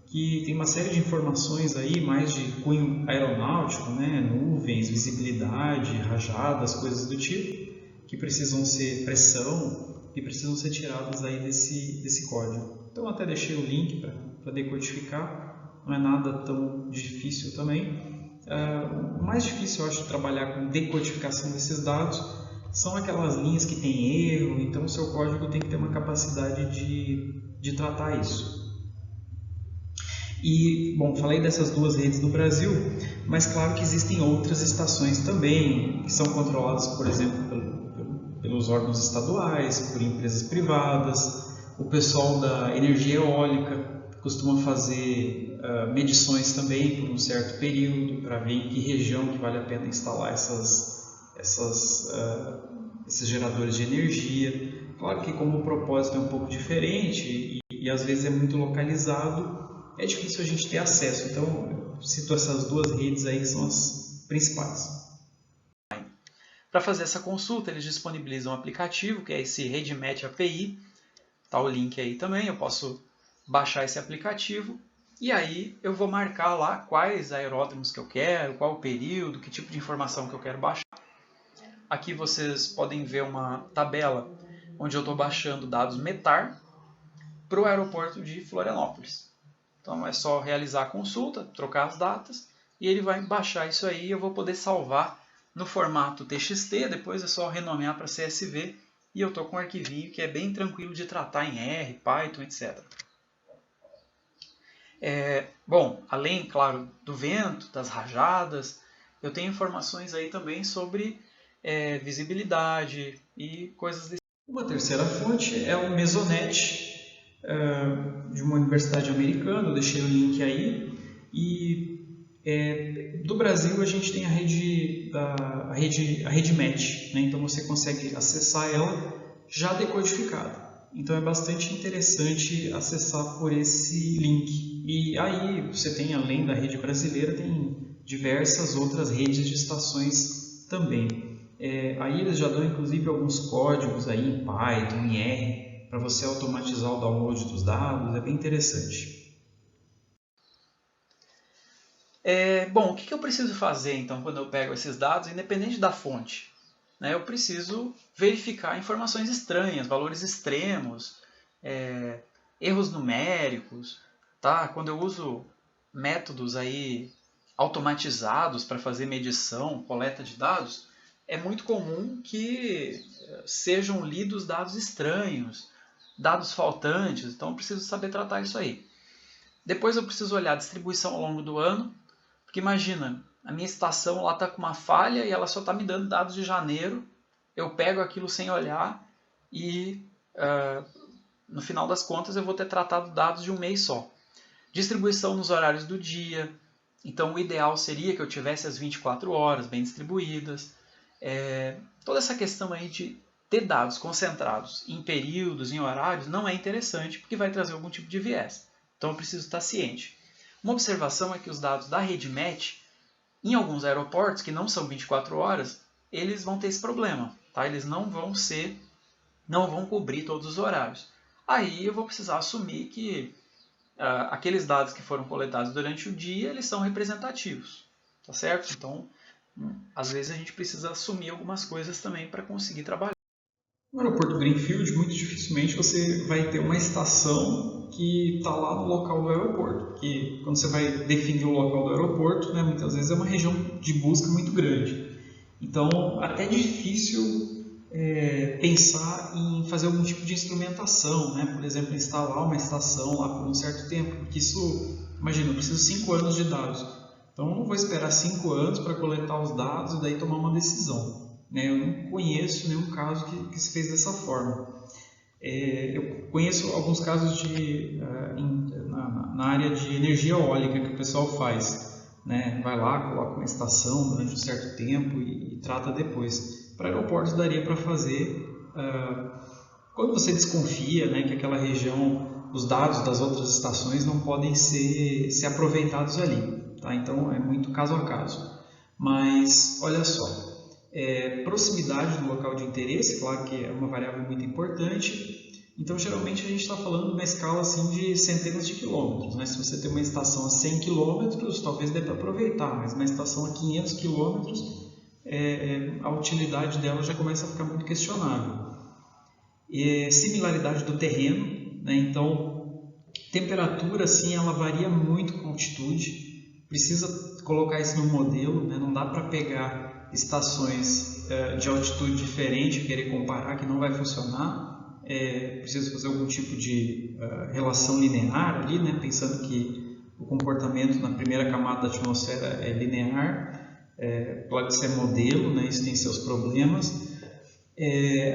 que tem uma série de informações aí, mais de cunho aeronáutico, né? Nuvens, visibilidade, rajadas, coisas do tipo, que precisam ser pressão e precisam ser tiradas aí desse código. Então até deixei o link para decodificar. Não é nada tão difícil também. O mais difícil, eu acho, de trabalhar com decodificação desses dados são aquelas linhas que tem erro, então o seu código tem que ter uma capacidade de tratar isso. E, bom, falei dessas duas redes no Brasil, mas claro que existem outras estações também, que são controladas, por exemplo, pelos órgãos estaduais, por empresas privadas. O pessoal da energia eólica costuma fazer medições também por um certo período, para ver em que região que vale a pena instalar esses geradores de energia. Claro que como o propósito é um pouco diferente e às vezes é muito localizado, é difícil a gente ter acesso. Então eu cito essas duas redes aí que são as principais. Para fazer essa consulta, eles disponibilizam um aplicativo, que é esse RedMet API. Tá o link aí também, eu posso baixar esse aplicativo e aí eu vou marcar lá quais aeródromos que eu quero, qual o período, que tipo de informação que eu quero baixar. Aqui vocês podem ver uma tabela onde eu estou baixando dados METAR para o aeroporto de Florianópolis. Então é só realizar a consulta, trocar as datas e ele vai baixar isso aí e eu vou poder salvar no formato TXT, depois é só renomear para CSV e eu estou com um arquivinho que é bem tranquilo de tratar em R, Python, etc. Bom, além, claro, do vento, das rajadas, eu tenho informações aí também sobre visibilidade e coisas desse tipo. Uma terceira fonte é o Mesonet, de uma universidade americana, eu deixei o link aí, e do Brasil a gente tem a rede MET, né? Então você consegue acessar ela já decodificada. Então é bastante interessante acessar por esse link. E aí você tem, além da rede brasileira, tem diversas outras redes de estações também. Aí eles já dão inclusive alguns códigos aí em Python, em R, para você automatizar o download dos dados, é bem interessante. Bom, o que eu preciso fazer então quando eu pego esses dados, independente da fonte? Eu preciso verificar informações estranhas, valores extremos, erros numéricos. Tá? Quando eu uso métodos aí automatizados para fazer medição, coleta de dados, é muito comum que sejam lidos dados estranhos, dados faltantes, então eu preciso saber tratar isso aí. Depois eu preciso olhar a distribuição ao longo do ano, porque imagina, a minha estação está com uma falha e ela só está me dando dados de janeiro, eu pego aquilo sem olhar e no final das contas eu vou ter tratado dados de um mês só. Distribuição nos horários do dia, então o ideal seria que eu tivesse as 24 horas bem distribuídas. Toda essa questão aí de ter dados concentrados em períodos, em horários, não é interessante porque vai trazer algum tipo de viés. Então eu preciso estar ciente. Uma observação é que os dados da rede MET, em alguns aeroportos que não são 24 horas, eles vão ter esse problema. Tá? Eles não vão cobrir todos os horários. Aí eu vou precisar assumir que aqueles dados que foram coletados durante o dia, eles são representativos. Tá certo? Então, às vezes a gente precisa assumir algumas coisas também para conseguir trabalhar. No aeroporto Greenfield, muito dificilmente você vai ter uma estação que está lá no local do aeroporto, porque quando você vai definir o local do aeroporto, né, muitas vezes é uma região de busca muito grande. Então, até difícil pensar em fazer algum tipo de instrumentação, né? Por exemplo, instalar uma estação lá por um certo tempo, porque isso, imagina, eu preciso 5 anos de dados. Então, eu não vou esperar 5 anos para coletar os dados e daí tomar uma decisão. Eu não conheço nenhum caso que se fez dessa forma. Eu conheço alguns casos na área de energia eólica que o pessoal faz. Vai lá, coloca uma estação durante um certo tempo e trata depois. Para aeroportos daria para fazer quando você desconfia que aquela região, os dados das outras estações não podem ser aproveitados ali. Tá? Então é muito caso a caso. Mas olha só. Proximidade do local de interesse, claro que é uma variável muito importante. Então, geralmente a gente está falando de uma escala assim, de centenas de quilômetros. Se você tem uma estação a 100 quilômetros, talvez dê para aproveitar, mas uma estação a 500 quilômetros, a utilidade dela já começa a ficar muito questionável. Similaridade do terreno, então, temperatura, sim, ela varia muito com altitude. Precisa colocar isso no modelo, não dá para pegar estações de altitude diferente, querer comparar, que não vai funcionar. Precisa fazer algum tipo de relação linear ali, pensando que o comportamento na primeira camada da atmosfera é linear, pode ser modelo, isso tem seus problemas.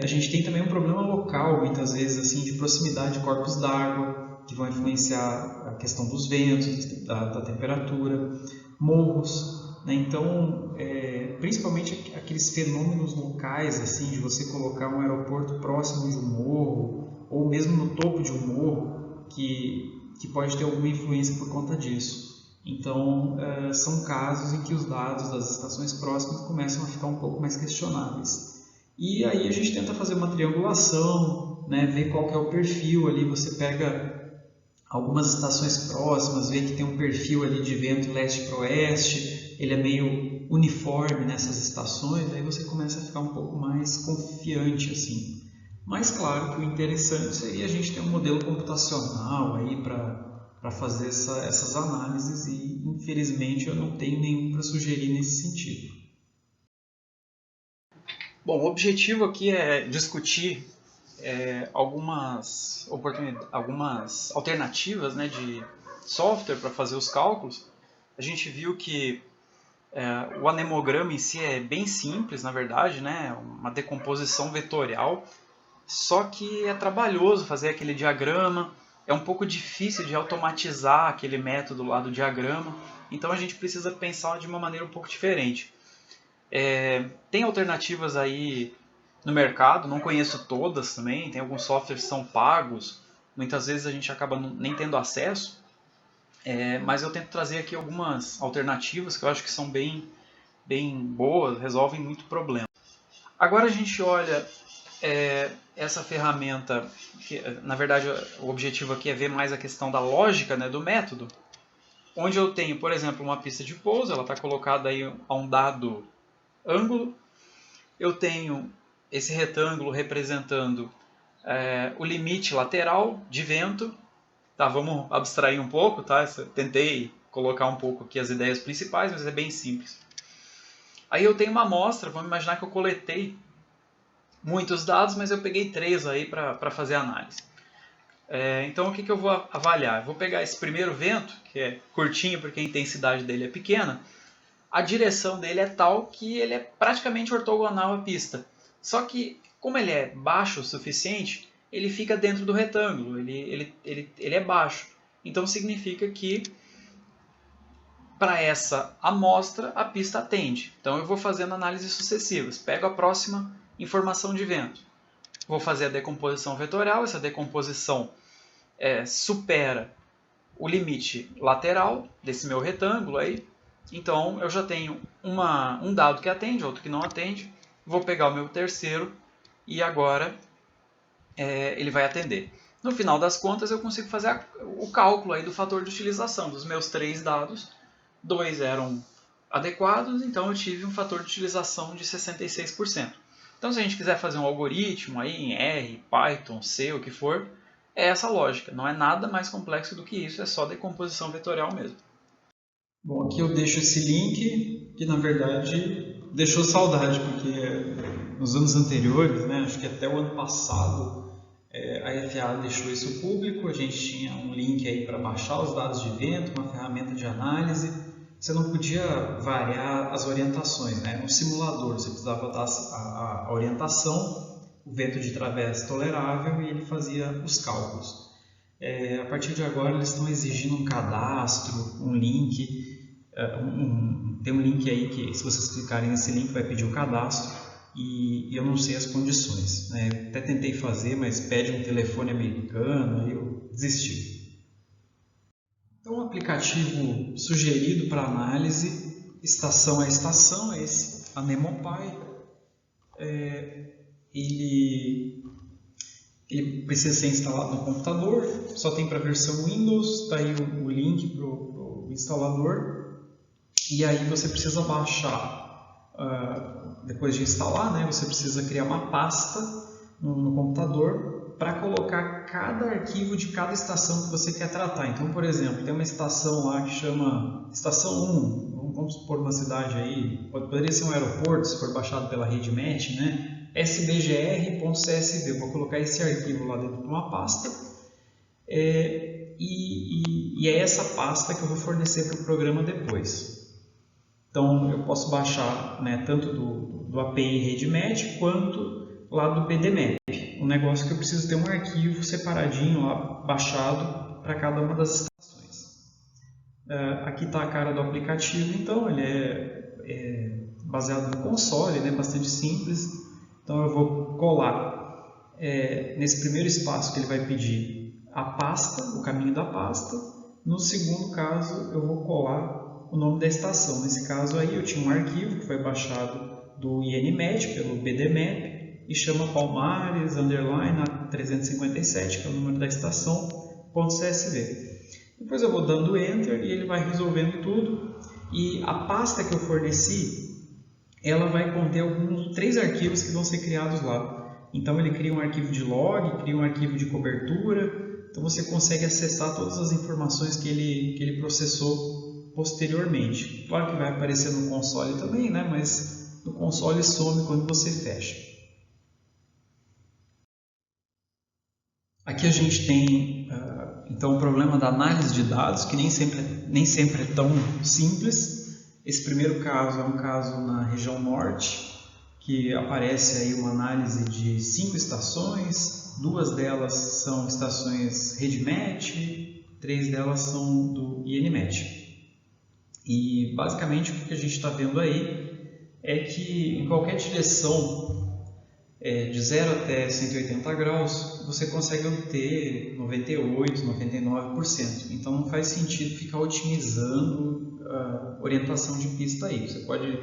A gente tem também um problema local, muitas vezes, assim, de proximidade de corpos d'água, que vão influenciar a questão dos ventos, da temperatura, morros. Então, principalmente aqueles fenômenos locais, assim, de você colocar um aeroporto próximo de um morro, ou mesmo no topo de um morro, que pode ter alguma influência por conta disso. Então, são casos em que os dados das estações próximas começam a ficar um pouco mais questionáveis. E aí a gente tenta fazer uma triangulação, né, ver qual que é o perfil ali, você pega algumas estações próximas, vê que tem um perfil ali de vento leste para oeste, ele é meio uniforme nessas estações, aí você começa a ficar um pouco mais confiante assim. Mas claro que o interessante seria a gente ter um modelo computacional aí para fazer essas análises e infelizmente eu não tenho nenhum para sugerir nesse sentido. Bom, o objetivo aqui é discutir algumas alternativas, né, de software para fazer os cálculos. A gente viu que o anemograma em si é bem simples, na verdade, né, uma decomposição vetorial, só que é trabalhoso fazer aquele diagrama, é um pouco difícil de automatizar aquele método lá do diagrama, então a gente precisa pensar de uma maneira um pouco diferente. Tem alternativas aí no mercado, não conheço todas também, tem alguns softwares que são pagos, muitas vezes a gente acaba nem tendo acesso, mas eu tento trazer aqui algumas alternativas que eu acho que são bem boas, resolvem muito problema. Agora a gente olha essa ferramenta, que na verdade o objetivo aqui é ver mais a questão da lógica, né, do método, onde eu tenho, por exemplo, uma pista de pouso, ela está colocada aí a um dado ângulo, eu tenho esse retângulo representando o limite lateral de vento. Tá, vamos abstrair um pouco, tá? Tentei colocar um pouco aqui as ideias principais, mas é bem simples. Aí eu tenho uma amostra, vamos imaginar que eu coletei muitos dados, mas eu peguei 3 aí para fazer a análise. Então o que eu vou avaliar? Eu vou pegar esse primeiro vento, que é curtinho porque a intensidade dele é pequena, a direção dele é tal que ele é praticamente ortogonal à pista. Só que, como ele é baixo o suficiente, ele fica dentro do retângulo, ele é baixo. Então significa que para essa amostra a pista atende. Então eu vou fazendo análises sucessivas, pego a próxima informação de vento, vou fazer a decomposição vetorial, essa decomposição supera o limite lateral desse meu retângulo aí. Então eu já tenho um dado que atende, outro que não atende. Vou pegar o meu terceiro e agora ele vai atender. No final das contas eu consigo fazer o cálculo aí do fator de utilização. Dos meus 3 dados, 2 eram adequados, então eu tive um fator de utilização de 66%. Então se a gente quiser fazer um algoritmo aí em R, Python, C, o que for, é essa lógica. Não é nada mais complexo do que isso, é só decomposição vetorial mesmo. Bom, aqui eu deixo esse link, que na verdade deixou saudade, porque nos anos anteriores, né, acho que até o ano passado, a FAA deixou isso público, a gente tinha um link aí para baixar os dados de vento, uma ferramenta de análise, você não podia variar as orientações, né? No simulador você precisava dar a orientação, o vento de través tolerável e ele fazia os cálculos. A partir de agora eles estão exigindo um cadastro, um link, tem um link aí que se vocês clicarem nesse link vai pedir o cadastro e eu não sei as condições, né? Até tentei fazer, mas pede um telefone americano e eu desisti. Então o aplicativo sugerido para análise, estação a estação, é esse, a NemoPy. Ele precisa ser instalado no computador, só tem para a versão Windows, está aí o link para o instalador. E aí você precisa baixar, depois de instalar, né, você precisa criar uma pasta no computador para colocar cada arquivo de cada estação que você quer tratar. Então, por exemplo, tem uma estação lá que chama Estação 1, vamos supor uma cidade aí, poderia ser um aeroporto, se for baixado pela rede MET, né? sbgr.csv, vou colocar esse arquivo lá dentro de uma pasta e é essa pasta que eu vou fornecer para o programa depois. Então eu posso baixar, né, tanto do API RedMatch quanto lá do BDMap. Um negócio que eu preciso ter um arquivo separadinho lá, baixado para cada uma das estações. Aqui está a cara do aplicativo, então ele é baseado no console, né, bastante simples. Então eu vou colar nesse primeiro espaço que ele vai pedir a pasta, o caminho da pasta. No segundo caso eu vou colar o nome da estação. Nesse caso aí eu tinha um arquivo que foi baixado do INMAT pelo BDMap e chama Palmares, underline, 357, que é o número da estação, .csv. Depois eu vou dando Enter e ele vai resolvendo tudo. E a pasta que eu forneci, ela vai conter alguns 3 arquivos que vão ser criados lá. Então ele cria um arquivo de log, cria um arquivo de cobertura. Então você consegue acessar todas as informações que ele processou posteriormente. Claro que vai aparecer no console também, né? Mas no console some quando você fecha. Aqui a gente tem então o problema da análise de dados, que nem sempre é tão simples. Esse primeiro caso é um caso na região norte, que aparece aí uma análise de 5 estações, 2 delas são estações RedMatch, 3 delas são do INMAT. E basicamente o que a gente está vendo aí é que em qualquer direção de 0 até 180 graus, você consegue obter 98%, 99%. Então não faz sentido ficar otimizando a orientação de pista aí. Você pode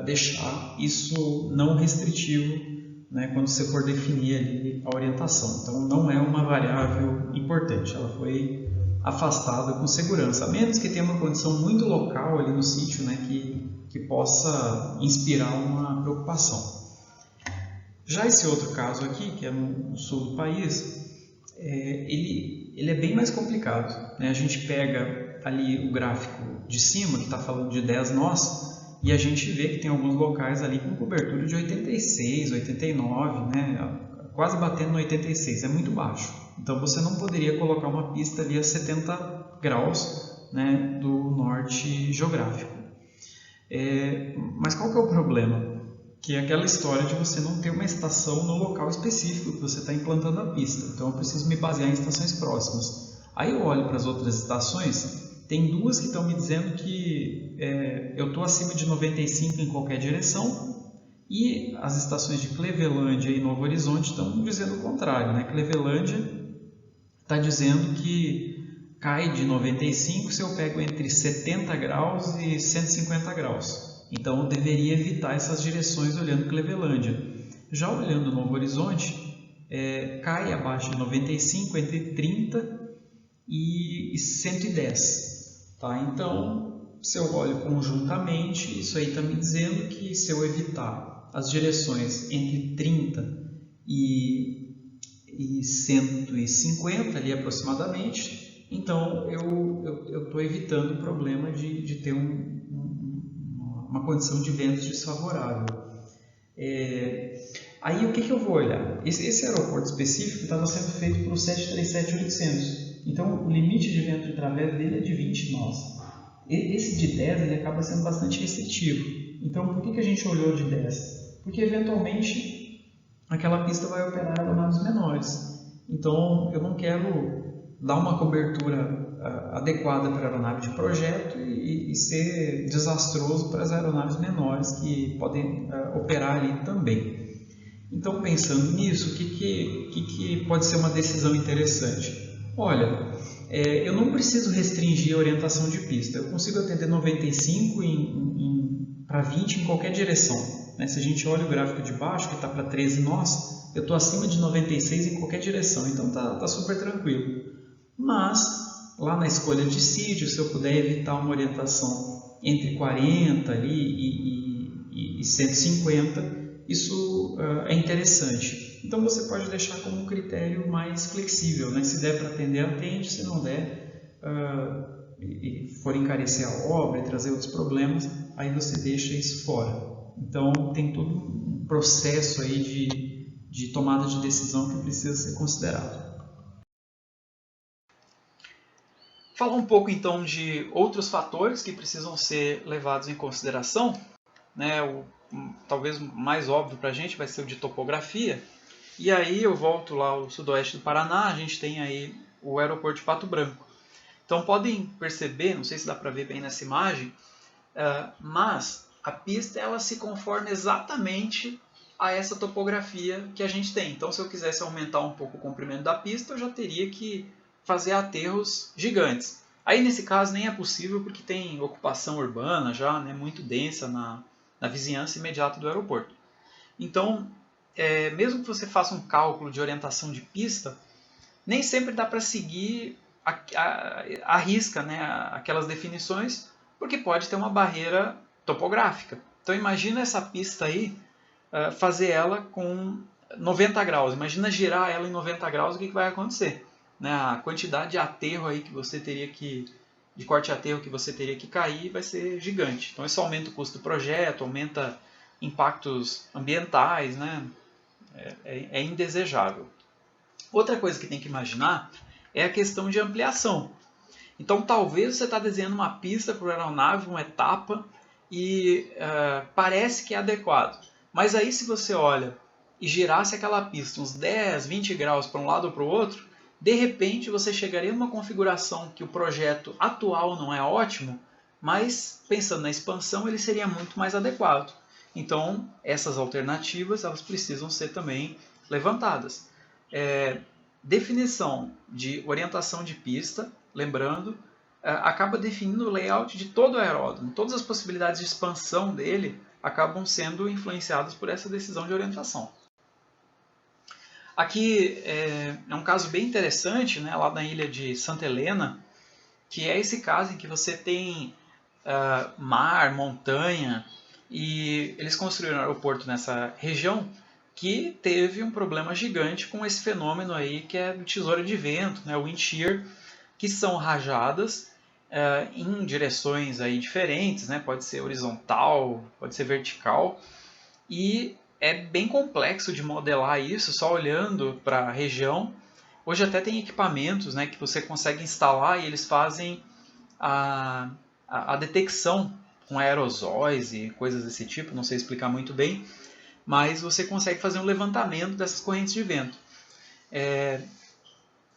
deixar isso não restritivo, né, quando você for definir ali a orientação. Então não é uma variável importante, ela foi afastada com segurança, a menos que tenha uma condição muito local ali no sítio, né, que possa inspirar uma preocupação. Já esse outro caso aqui, que é no sul do país, ele é bem mais complicado, né? A gente pega ali o gráfico de cima, que está falando de 10 nós, e a gente vê que tem alguns locais ali com cobertura de 86, 89, né? Quase batendo no 86, é muito baixo. Então você não poderia colocar uma pista ali a 70 graus, né, do norte geográfico. Mas qual que é o problema? Que é aquela história de você não ter uma estação no local específico que você está implantando a pista. Então eu preciso me basear em estações próximas. Aí eu olho para as outras estações, tem 2 que estão me dizendo que eu estou acima de 95 em qualquer direção, e as estações de Clevelândia e Novo Horizonte estão dizendo o contrário, né? Clevelândia está dizendo que cai de 95 se eu pego entre 70 graus e 150 graus. Então eu deveria evitar essas direções olhando Clevelândia. Já olhando Novo Horizonte, cai abaixo de 95, entre 30 e 110. Tá? Então, se eu olho conjuntamente, isso aí está me dizendo que se eu evitar as direções entre 30 e 150 ali aproximadamente, então eu estou evitando o problema de ter uma condição de ventos desfavorável. Aí o que eu vou olhar? Esse aeroporto específico estava sendo feito para o 737-800, então o limite de vento de través dele é de 20 nós. Esse de 10 ele acaba sendo bastante restritivo. Então por que a gente olhou de 10? Porque eventualmente aquela pista vai operar aeronaves menores. Então eu não quero dar uma cobertura adequada para a aeronave de projeto e ser desastroso para as aeronaves menores que podem operar ali também. Então, pensando nisso, o que pode ser uma decisão interessante? Olha, eu não preciso restringir a orientação de pista, eu consigo atender 95 para 20 em qualquer direção. Né? Se a gente olha o gráfico de baixo, que está para 13 nós, eu estou acima de 96 em qualquer direção, então está super tranquilo. Mas, lá na escolha de sítio, se eu puder evitar uma orientação entre 40 ali e 150, isso é interessante. Então você pode deixar como um critério mais flexível, né? Se der para atender, atende, se não der, e for encarecer a obra e trazer outros problemas, aí você deixa isso fora. Então tem todo um processo aí de tomada de decisão que precisa ser considerado. Falar um pouco então de outros fatores que precisam ser levados em consideração, né? Talvez o mais óbvio para a gente vai ser o de topografia. E aí eu volto lá ao sudoeste do Paraná, a gente tem aí o aeroporto de Pato Branco. Então podem perceber, não sei se dá para ver bem nessa imagem, mas a pista ela se conforma exatamente a essa topografia que a gente tem. Então se eu quisesse aumentar um pouco o comprimento da pista, eu já teria que fazer aterros gigantes. Aí nesse caso nem é possível porque tem ocupação urbana já, né, muito densa na vizinhança imediata do aeroporto. Então mesmo que você faça um cálculo de orientação de pista, nem sempre dá para seguir à risca, né, aquelas definições, porque pode ter uma barreira topográfica. Então imagina essa pista aí, fazer ela com 90 graus. Imagina girar ela em 90 graus, o que vai acontecer? Né? A quantidade de aterro aí que você teria de corte de aterro que você teria que cair vai ser gigante. Então isso aumenta o custo do projeto, aumenta impactos ambientais, né? É indesejável. Outra coisa que tem que imaginar é a questão de ampliação. Então talvez você está desenhando uma pista para a aeronave, uma etapa, e parece que é adequado. Mas aí se você olha e girasse aquela pista uns 10, 20 graus para um lado ou para o outro, de repente você chegaria numa configuração que o projeto atual não é ótimo, mas pensando na expansão ele seria muito mais adequado. Então essas alternativas elas precisam ser também levantadas. Definição de orientação de pista, lembrando, acaba definindo o layout de todo o aeródromo. Todas as possibilidades de expansão dele acabam sendo influenciadas por essa decisão de orientação. Aqui é um caso bem interessante, né, lá na ilha de Santa Helena, que é esse caso em que você tem mar, montanha, e eles construíram um aeroporto nessa região que teve um problema gigante com esse fenômeno aí que é do tesouro de vento, né, o wind shear, que são rajadas em direções aí diferentes, né, pode ser horizontal, pode ser vertical, e é bem complexo de modelar isso só olhando para a região. Hoje até tem equipamentos, né, que você consegue instalar e eles fazem a detecção com aerosóis e coisas desse tipo, não sei explicar muito bem, mas você consegue fazer um levantamento dessas correntes de vento.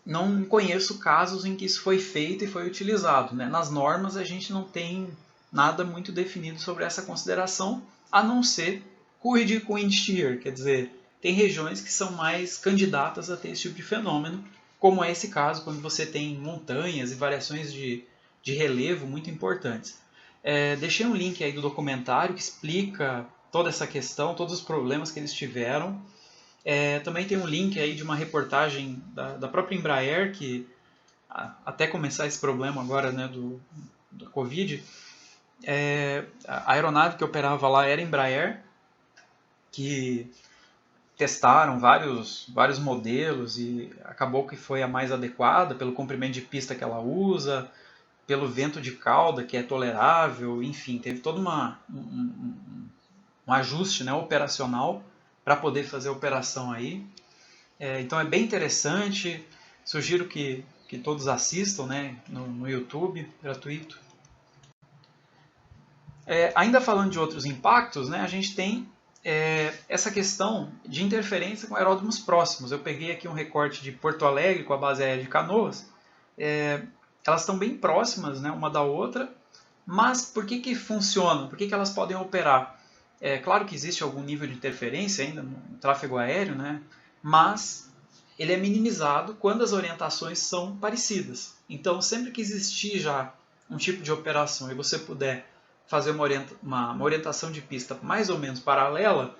Não conheço casos em que isso foi feito e foi utilizado, né? Nas normas a gente não tem nada muito definido sobre essa consideração, a não ser cuide com wind shear, quer dizer, tem regiões que são mais candidatas a ter esse tipo de fenômeno, como é esse caso quando você tem montanhas e variações de relevo muito importantes. Deixei um link aí do documentário que explica toda essa questão, todos os problemas que eles tiveram. Também tem um link aí de uma reportagem da própria Embraer, que até começar esse problema agora, né, do Covid, a aeronave que operava lá era Embraer, que testaram vários modelos e acabou que foi a mais adequada pelo comprimento de pista que ela usa, pelo vento de cauda que é tolerável, enfim, teve todo um ajuste, né, operacional para poder fazer a operação aí. Então é bem interessante, sugiro que todos assistam, né, no YouTube, gratuito. Ainda falando de outros impactos, né, a gente tem essa questão de interferência com aeródromos próximos. Eu peguei aqui um recorte de Porto Alegre com a base aérea de Canoas. Elas estão bem próximas, né, uma da outra, mas por que funcionam? Por que elas podem operar? Claro que existe algum nível de interferência ainda no tráfego aéreo, né, mas ele é minimizado quando as orientações são parecidas. Então, sempre que existir já um tipo de operação e você puder fazer uma orientação de pista mais ou menos paralela,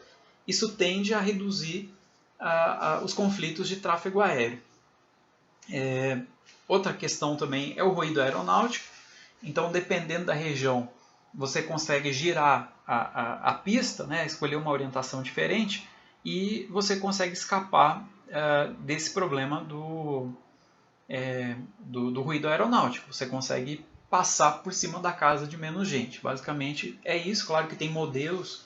isso tende a reduzir os conflitos de tráfego aéreo. Outra questão também é o ruído aeronáutico. Então, dependendo da região, você consegue girar a pista, né, escolher uma orientação diferente e você consegue escapar desse problema do ruído aeronáutico. Você consegue passar por cima da casa de menos gente. Basicamente é isso. Claro que tem modelos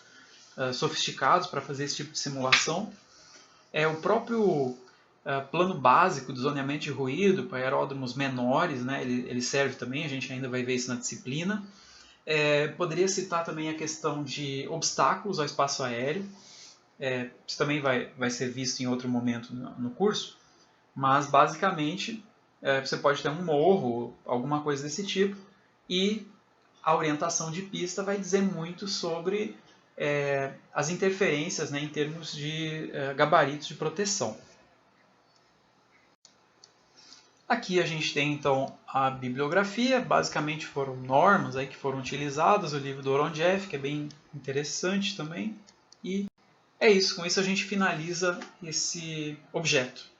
sofisticados para fazer esse tipo de simulação. O próprio plano básico do zoneamento de ruído para aeródromos menores, né, ele serve também, a gente ainda vai ver isso na disciplina. Poderia citar também a questão de obstáculos ao espaço aéreo. Isso também vai ser visto em outro momento no curso, mas basicamente você pode ter um morro, alguma coisa desse tipo, e a orientação de pista vai dizer muito sobre as interferências, né, em termos de gabaritos de proteção. Aqui a gente tem então a bibliografia, basicamente foram normas aí que foram utilizadas, o livro do Oronjeff, que é bem interessante também, e É isso, com isso a gente finaliza esse objeto.